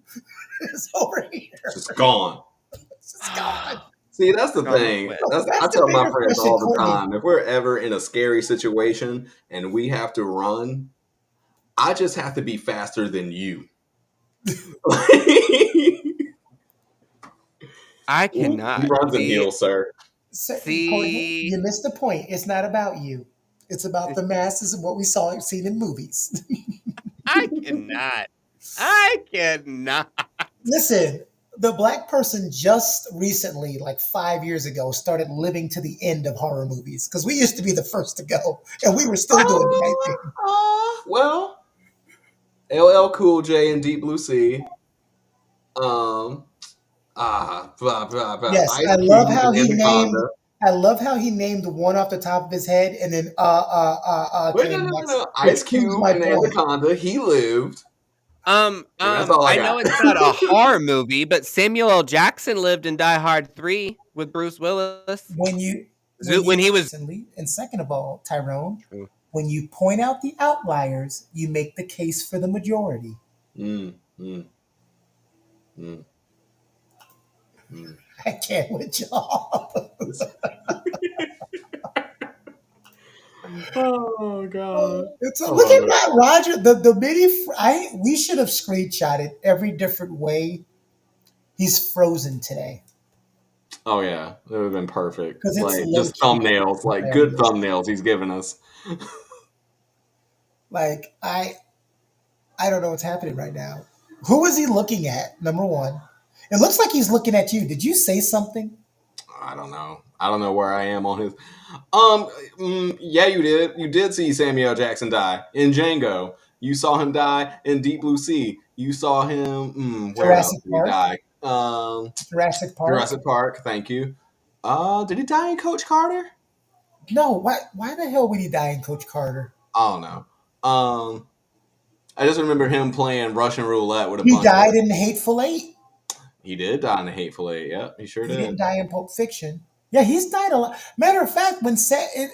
is over It's here. just gone. It's just gone. See, that's the Gone with thing. wit. I That's the tell my bigger friends question, all the Courtney. time. If we're ever in a scary situation and we have to run, I just have to be faster than you. I He cannot runs in see. heels, sir. So, Courtney, See, you missed the point. It's not about you. It's about the masses and what we saw and seen in movies. I cannot. I cannot. Listen, the black person just recently, like 5 years ago, started living to the end of horror movies because we used to be the first to go, and we were still doing the right thing. Well, LL Cool J and Deep Blue Sea. Um, blah, blah, blah. Yes, Ice Cube and Anaconda. I love how he named one off the top of his head, and then Wait, no, came no, no, next, no. which Ice proves Cube my and point. Anaconda. He lived. And that's all I I know got. it's not a horror movie, but Samuel L. Jackson lived in Die Hard 3 with Bruce Willis. When you When he was and second of all, Tyrone, true. when you point out the outliers, you make the case for the majority. Mm, mm, mm, mm. I can't with y'all. This- Oh god. I Look love at it. that, Roger. The mini. We should have screenshotted every different way he's frozen today Oh yeah, it would have been perfect. because it's Like low just key thumbnails, like good hilarious. thumbnails he's given us. Like I don't know what's happening right now. Who is he looking at? Number one, it looks like he's looking at you. Did you say something? I don't know. I don't know where I am on his. Yeah, you did. You did see Samuel Jackson die in Django. You saw him die in Deep Blue Sea. You saw him. Where else Jurassic did he Park. die? Jurassic Park. Jurassic Park. Thank you. Did he die in Coach Carter? No. Why the hell would he die in Coach Carter? I don't know. I just remember him playing Russian roulette with a He bunch of. died in The Hateful Eight. He did die in the Hateful Eight. Yep, he sure He didn't did. die in Pulp Fiction. Yeah, he's died a lot. Matter of fact,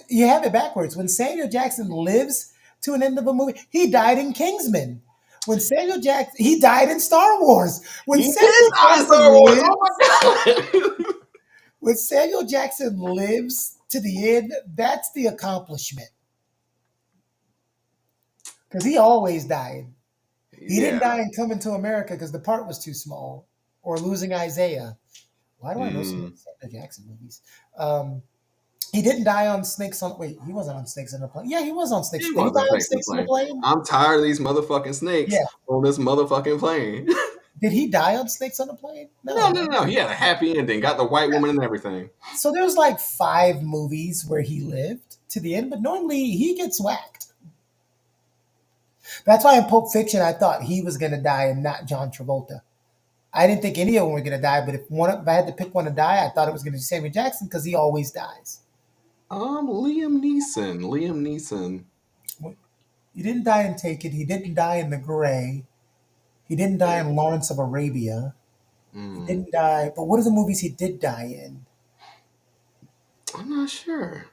you have it backwards. When Samuel Jackson lives to an end of a movie, he died in Kingsman. When Samuel Jackson, he died in Star Wars. When He did Samuel die in Jackson Star Wars. lives, Oh my god. when Samuel Jackson lives to the end, that's the accomplishment. Because he always died. He didn't Yeah. die in Coming to America because the part was too small, or Losing Isaiah. Why do I know so many Samuel Jackson movies? He didn't die on Snakes on. Wait, he wasn't on Snakes on a Plane. Yeah, he was on Snakes. He Did he die wasn't on taking the Snakes on a plane. Plane? I'm tired of these motherfucking snakes Yeah. on this motherfucking plane. Did he die on Snakes on a Plane? No. He had a happy ending. Got the white woman and everything. So there's like 5 movies where he lived to the end, but normally he gets whacked. That's why in Pulp Fiction I thought he was going to die and not John Travolta. I didn't think any of them were going to die, but if I had to pick one to die, I thought it was going to be Samuel Jackson because he always dies. Liam Neeson. He didn't die in Taken. He didn't die in The Gray. He didn't die in Lawrence of Arabia. He didn't die. But what are the movies he did die in? I'm not sure.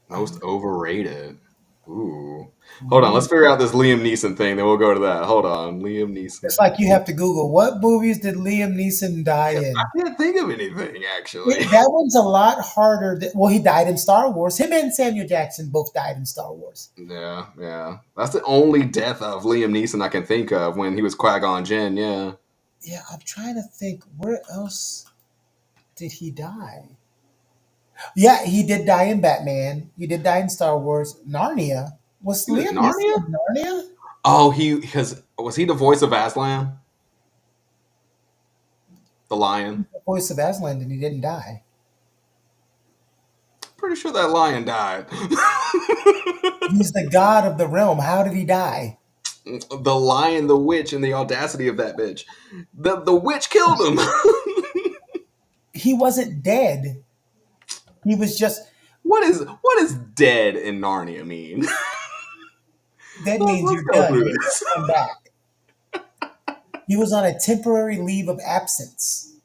Most overrated. Ooh. Hold on, let's figure out this Liam Neeson thing, then we'll go to that. Hold on. Liam Neeson. It's like you have to Google what movies did Liam Neeson die in. I can't think of anything, actually. That one's a lot harder. Well, he died in Star Wars. Him and Samuel Jackson both died in Star Wars. Yeah. That's the only death of Liam Neeson I can think of when he was Qui-Gon Jinn, yeah. Yeah, I'm trying to think. Where else did he die? Yeah, he did die in Batman. He did die in Star Wars. Narnia. Was He was Liam Narnia? Neeson in Narnia? Oh, was he the voice of Aslan? The lion? The voice of Aslan, and he didn't die. Pretty sure that lion died. He's the god of the realm. How did he die? The lion, the witch, and the audacity of that bitch. The witch killed him. He wasn't dead. He was just What is dead in Narnia mean? dead means Let's you're go done. through You this. come back. He was on a temporary leave of absence.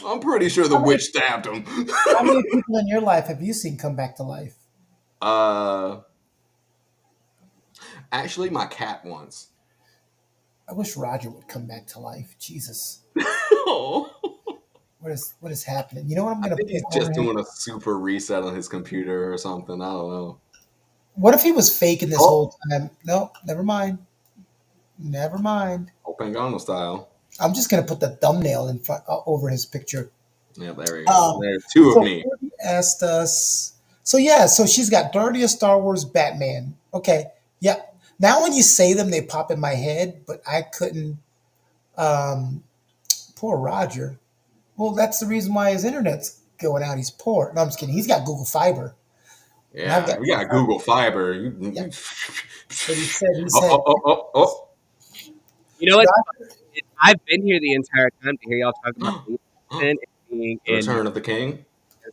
I'm pretty sure the witch stabbed him. How many people in your life have you seen come back to life? Actually, my cat once. I wish Roger would come back to life. Jesus. Oh. What is happening? You know what I'm I going to think he's pick just over him? doing a super reset on his computer or something. I don't know. What if he was faking this Oh. whole time? No, never mind. Never mind. Opengano style. I'm just going to put the thumbnail in front over his picture. Yeah, there we go. There's two So of me. Courtney asked us. So yeah, so she's got dirtiest Star Wars Batman. Okay, yeah. Now when you say them, they pop in my head, but I couldn't. Poor Roger. Well, that's the reason why his internet's going out. He's poor. No, I'm just kidding. He's got Google Fiber. Yeah, we got Google Fiber. Yeah. But he said, Oh. You know what? I've been here the entire time to hear y'all talk about Liam Neeson and being in Return of the King.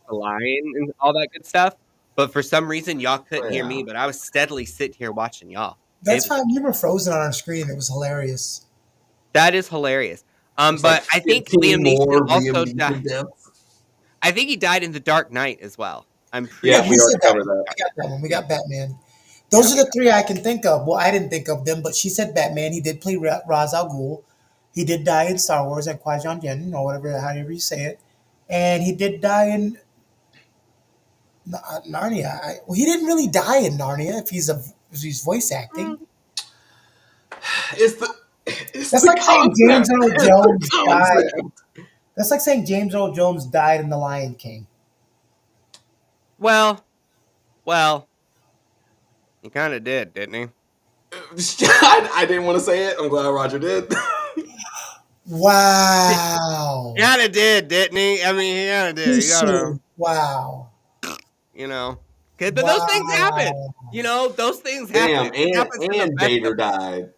The Lion and all that good stuff. But for some reason, y'all couldn't hear Yeah. me, but I was steadily sitting here watching y'all. That's fine. You were frozen on our screen. It was hilarious. That is hilarious. It's But like I think 15 Liam more Neeson also Liam Neeson died. deaths. I think he died in The Dark Knight as well. I'm pretty Yeah, sure. we said already covered We that. got that one. We got Batman. Those are the 3 I can think of. Well, I didn't think of them, but she said Batman. He did play Ra's al Ghul. He did die in Star Wars at Qui-Gon Jinn, or whatever, however you say it. and he did die in Narnia. Well, he didn't really die in Narnia if he's voice acting. It's the it's That's the like saying James concept. Earl It's Jones the died. concept. That's like saying James Earl Jones died in The Lion King. Well, well, he kind of did, didn't he? I didn't want to say it. I'm glad Roger did. Wow. Kind of did, didn't he? I mean, he kind of did. You gotta, Wow. you know. 'But those things happen. Wow. You know, those things Damn, happen. It happens to the and best of Vader us. died.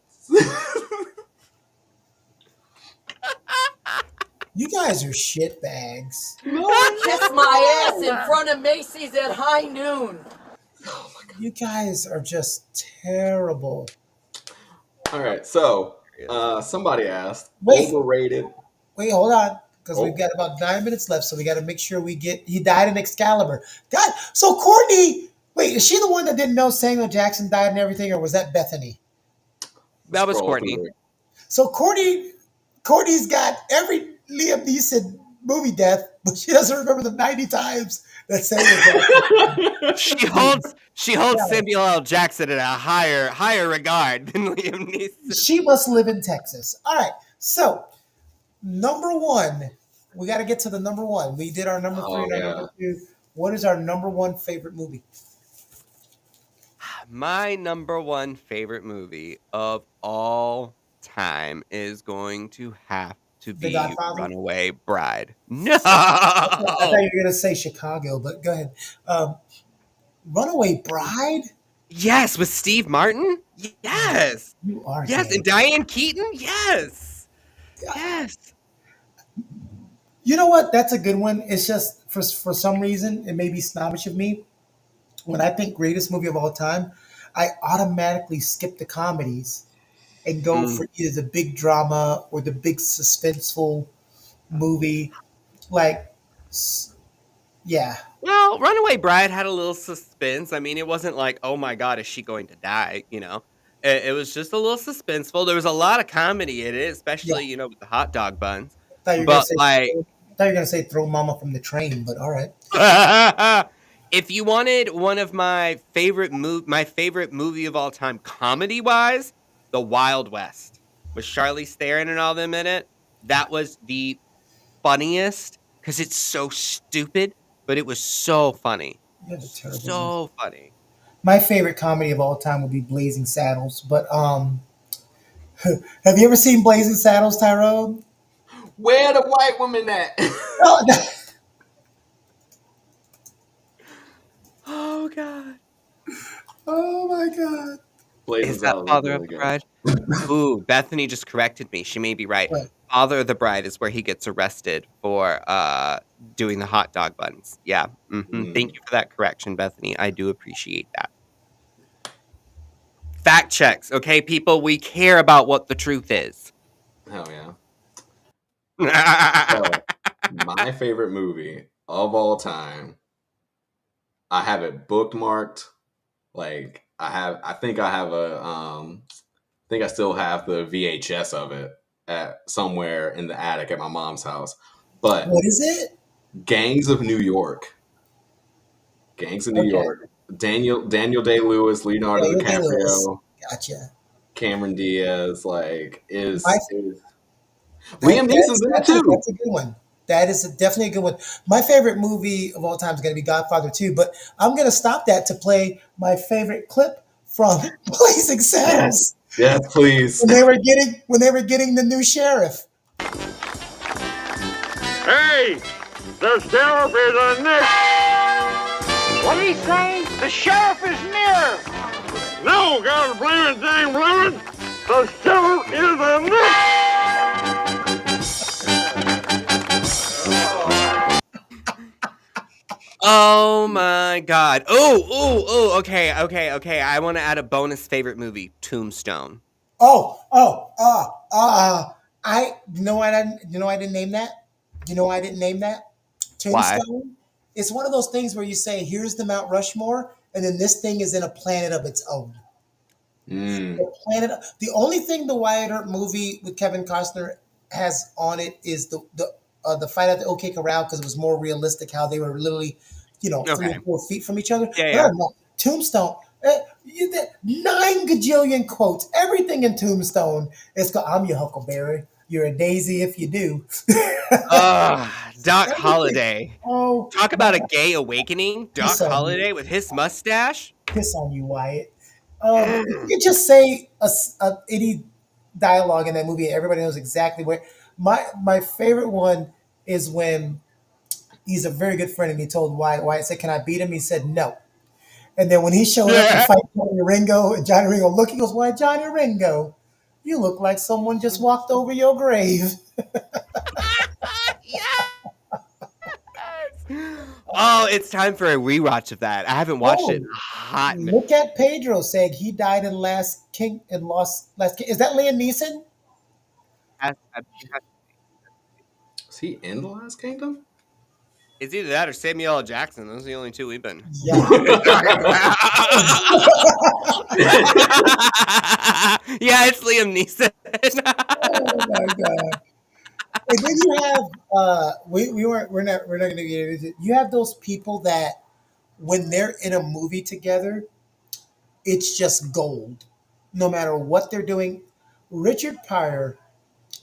You guys are shit bags. Kiss my ass in front of Macy's at high noon. You guys are just terrible. All right, so somebody asked Wait. overrated. Wait, hold on. Because Oh. we've got about 9 minutes left, so we got to make sure we get. He died in Excalibur. God, so Courtney. Wait, is she the one that didn't know Samuel Jackson died and everything, or was that Bethany? That was Scroll Courtney. through it. So Courtney's got every Liam Neeson movie death, but she doesn't remember the 90 times that Samuel Jackson. She holds Yeah. Samuel L. Jackson in a higher regard than Liam Neeson. She must live in Texas. All right, so number one, we got to get to the number one. We did our number three Oh, and our yeah. number two. What is our number one favorite movie? My number one favorite movie of all time is going to have to The be Godfather? Runaway Bride. No. I thought you were going to say Chicago, but go ahead. Runaway Bride? Yes, with Steve Martin? Yes. You are Yes, gay. and Diane Keaton? Yes. Yes. You know what? That's a good one. It's just for some reason, it may be snobbish of me. When I think greatest movie of all time, I automatically skip the comedies and go Mm. for either the big drama or the big suspenseful movie. Like, yeah, Well, Runaway Bride had a little suspense. I mean, it wasn't like, oh my God, is she going to die? You know, it was just a little suspenseful. There was a lot of comedy in it, yeah. especially, you know, with the hot dog buns. Thought you were gonna But say. like, Thought you were gonna say throw Mama from the train, but all right. if you wanted one of my favorite movie of all time, comedy wise, The Wild West with Charlize Theron and all them in it. That was the funniest because it's so stupid, but it was so funny. You have a terrible one. So funny. My favorite comedy of all time would be Blazing Saddles, but have you ever seen Blazing Saddles, Tyrone? Where the white woman at? Oh, Oh God. oh my God! Blazing Is that Saddles is Father really of the good. Bride? Ooh, Bethany just corrected me. She may be right. What? Father of the Bride is where he gets arrested for doing the hot dog buns. Yeah. Thank you for that correction, Bethany. I do appreciate that. Fact checks, okay, people? We care about what the truth is. Hell yeah. Oh, So, my favorite movie of all time. I have it bookmarked. Like I think I have I think I still have the VHS of it at somewhere in the attic at my mom's house. But What is it? Gangs of New York. Gangs of New Okay. York. Daniel Day-Lewis, Leonardo Daniel Day-Lewis. DiCaprio, Gotcha. Cameron Diaz, like is My- Liam Neeson's in it too. That's a good one. That is definitely a good one. My favorite movie of all time is going to be Godfather 2, but I'm going to stop that to play my favorite clip from Blazing Saddles Yes, please. when they were getting the new sheriff. Hey, the sheriff is a near. What did he say? The sheriff is near. No, God blame it, dang blame it. The sheriff is a near. oh my God. Oh, okay. I want to add a bonus favorite movie, Tombstone. I you know why I didn't name that? You know why I didn't name that? Why? Tombstone. It's one of those things where you say, here's the Mount Rushmore, and then this thing is in a planet of its own. The only thing the Wyatt Earp movie with Kevin Costner has on it is the the fight at the OK Corral because it was more realistic how they were literally, 3 or 4 feet from each other. Yeah, But yeah. no, Tombstone, you did 9 gajillion quotes. Everything in Tombstone is called, I'm your Huckleberry. You're a daisy if you do. Doc Everything. Holliday. Oh, Talk my about a God. gay awakening. Piss Doc on you. Holliday with his mustache. Piss on you, Wyatt. If Mm. you could just say any dialogue in that movie, everybody knows exactly where. My favorite one is when he's a very good friend and he told Wyatt said, "Can I beat him?" He said, "No." And then when he showed up to fight Johnny Ringo, and Johnny Ringo looked, he goes, "Why, Johnny Ringo, you look like someone just walked over your grave." Oh, it's time for a rewatch of that. I haven't watched it in Oh, a hot minute. look at Pedro saying he died in Last King. Is that Liam Neeson? Is he in the Last Kingdom? It's either that or Samuel L. Jackson. Those are the only two we've been Yeah. talking about. Yeah, it's Liam Neeson. Oh my god! And then you have we're not gonna get into it. You have those people that when they're in a movie together, it's just gold, no matter what they're doing. Richard Pryor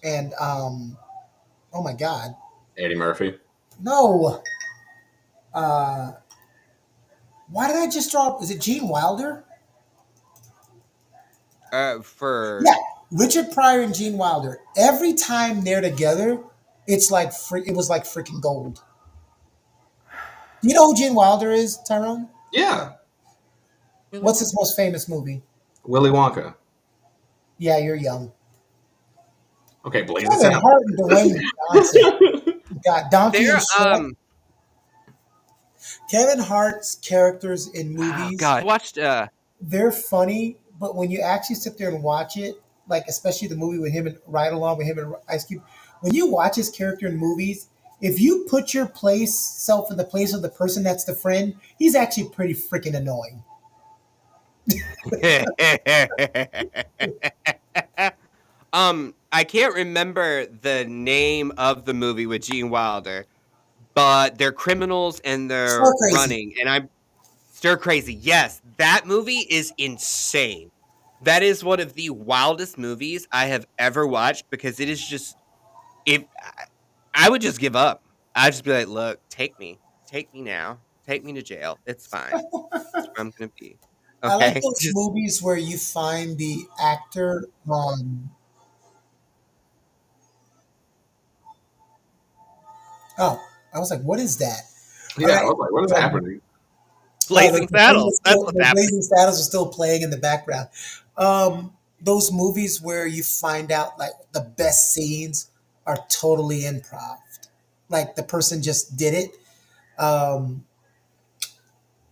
and oh my god, Eddie Murphy. no, uh, why did I just drop? Is it Gene Wilder? For Yeah, Richard Pryor and Gene Wilder. Every time they're together, it's like it was like freaking gold. Do you know who Gene Wilder is, Tyrone? Yeah, What's his most famous movie? Willy Wonka. Yeah, you're young. Okay, Blazing Kevin Saddles. Hart and Dwayne Johnson. You got Donkey and there, Shrek. Kevin Hart's characters in oh movies, god, I watched they're funny, but when you actually sit there and watch it, like especially the movie with him and Ride Along with him and Ice Cube, when you watch his character in movies, if you put your place self in the place of the person that's the friend, he's actually pretty freaking annoying. I can't remember the name of the movie with Gene Wilder, but they're criminals and they're Stir crazy. running, and I'm stir crazy. Yes, that movie is insane. That is one of the wildest movies I have ever watched because it is just if I would just give up. I'd just be like, "Look, take me now, take me to jail. It's fine. That's where I'm gonna be." I like Okay, those just movies where you find the actor. Oh, I was like, what is that? All Yeah, I right. was like, what is happening? Blazing Saddles. That's what's The happening. Blazing Saddles are still playing in the background. Those movies where you find out like the best scenes are totally improv. Like the person just did it. Um,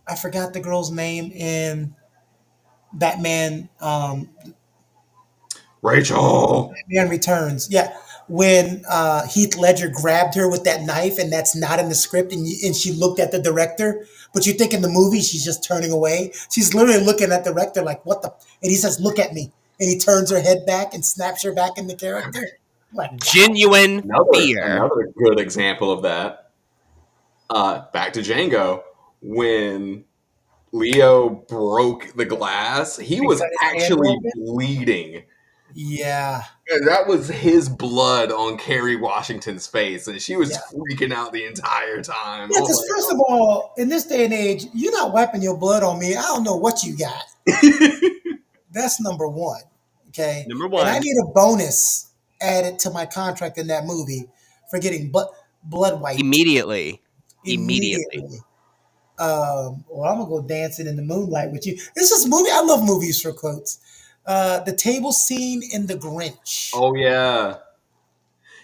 I forgot the girl's name in Batman. Rachel. Batman Returns. Yeah, when Heath Ledger grabbed her with that knife, and that's not in the script, and she looked at the director, but you think in the movie she's just turning away. She's literally looking at the director like, "What the?" And he says, "Look at me," and he turns her head back and snaps her back in the character. Like, wow. Genuine fear. Another good example of that. Back to Django when Leo broke the glass, he He was cut his hand actually open. bleeding. Yeah, And that was his blood on Kerry Washington's face, and she was yeah. freaking out the entire time. Yeah, I was because first of all, in this day and age, you're not wiping your blood on me. I don't know what you got. like, That's number one. Okay. Number And I one. need a bonus added to my contract in that movie for getting blood wiped Immediately. immediately. Well, I'm gonna go dancing in the moonlight with you. This is movie. I love movies for quotes. The table scene in The Grinch. oh yeah,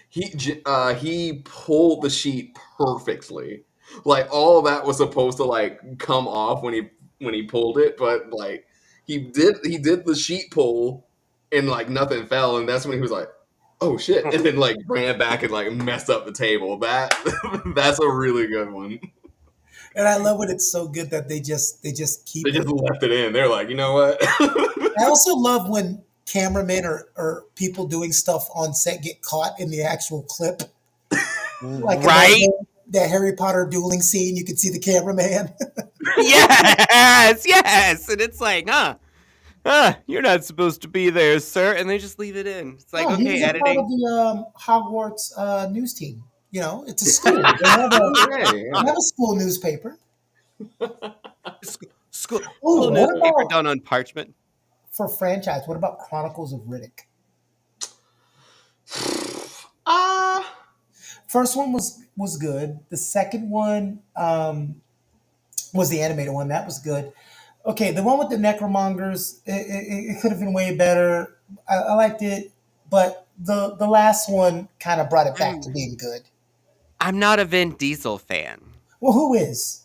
he pulled the sheet perfectly. Like all of that was supposed to like come off when he pulled it, but like he did the sheet pull and like nothing fell, and that's when he was like, "Oh shit!" and then like ran back and like messed up the table. That that's a really good one. And I love when it's so good that they just They keep just it. left it in. They're like, you know what? I also love when cameramen or people doing stuff on set get caught in the actual clip. Like in Right? that Harry Potter dueling scene, you can see the cameraman. Yes, yes. And it's like, you're not supposed to be there, sir. And they just leave it in. It's like, No, he was okay, a part of editing. the Hogwarts news team. You know, it's a school. They have a school newspaper. School Oh, what newspaper about done on parchment. for franchise? What about Chronicles of Riddick? First one was good. The second one was the animated one. That was good. Okay, the one with the necromongers, it could have been way better. I liked it, but the last one kind of brought it back to being good. I'm not a Vin Diesel fan. Well, who is?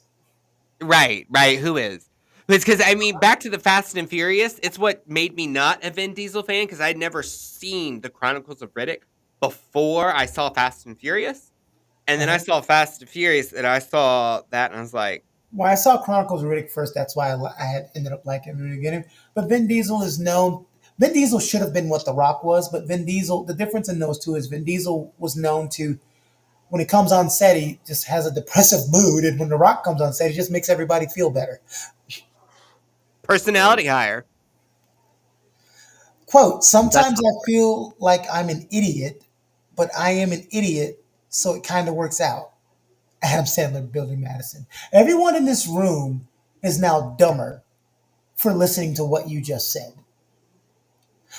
Right, right. Who is? It's because I mean, back to the Fast and Furious. It's what made me not a Vin Diesel fan because I'd never seen the Chronicles of Riddick before I saw Fast and Furious, and then I saw Fast and Furious, and I saw that, and I was like, Well, I saw Chronicles of Riddick first. That's why I had ended up liking it in the beginning. But Vin Diesel is known. Vin Diesel should have been what The Rock was, but Vin Diesel. The difference in those two is Vin Diesel was known to, when he comes on set, he just has a depressive mood, and when The Rock comes on set, he just makes everybody feel better. personality higher. Quote: That's Sometimes I feel like I'm an idiot, but I am an idiot, so it kind of works out. Adam Sandler, Billy Madison. Everyone in this room is now dumber for listening to what you just said.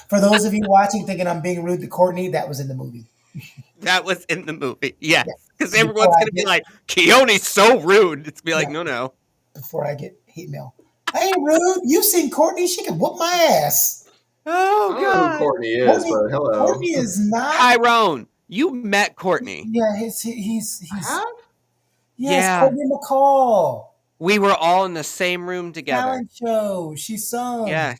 For those of you watching thinking I'm being rude to Courtney, that was in the movie. that was in the movie. Yes, Yeah. because Before everyone's I gonna be get like, Keone's so rude. It's gonna be like, Yeah. no. before I get hate mail. I ain't rude. You seen Courtney? She can whoop my ass. Oh I don't know who Courtney is, but hello. Courtney is not. Tyrone, you met Courtney. Yeah, he's Huh? yes, Yeah. Courtney McCall. We were all in the same room together. Talent show. She sung. Yes.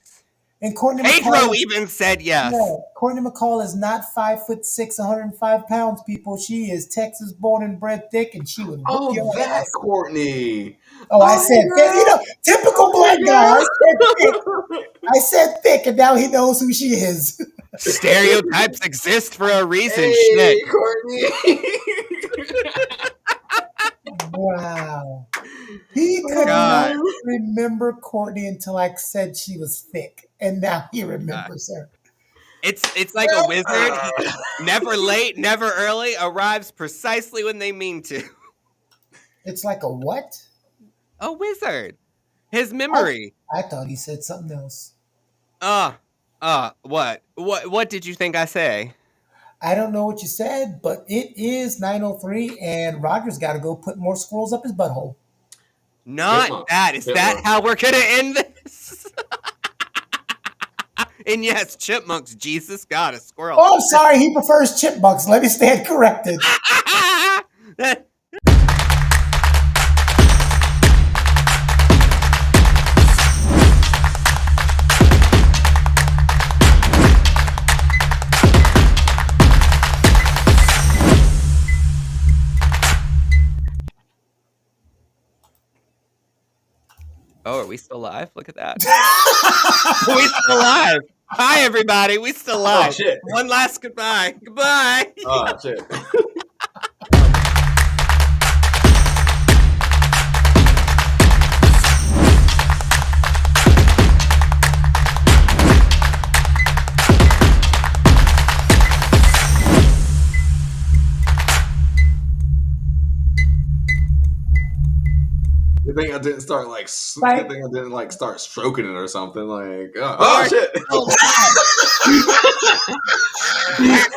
And Courtney Pedro McCall. even said yes. Yeah, Courtney McCall is not 5'6", 105 pounds. People, she is Texas born and bred thick, and she would whoop your That ass. Courtney. Oh, I said thick. You know, typical black guy. I said thick. I said thick, and now he knows who she is. Stereotypes exist for a reason. Hey, Shit. Courtney. Wow. He could God. not remember Courtney until I said she was thick, and now he remembers her. It's like a wizard. Never late, never early, arrives precisely when they mean to. It's like a what? A wizard. His memory. I thought he said something else. What? What did you think I say? I don't know what you said, but it is 9:03, and Roger's got to go put more squirrels up his butthole. Not Chipmunk. that. Is Chipmunk. that how we're gonna end this? And yes, chipmunks. Jesus God, a squirrel. Oh, I'm sorry. He prefers chipmunks. Let me stand corrected. Oh, are we still live? Look at that. We still live. Hi, everybody. We still live. shit. One last goodbye. Goodbye. Oh, shit. You think I didn't start like? Right. You think I didn't like start stroking it or something? Like, We're shit! still live.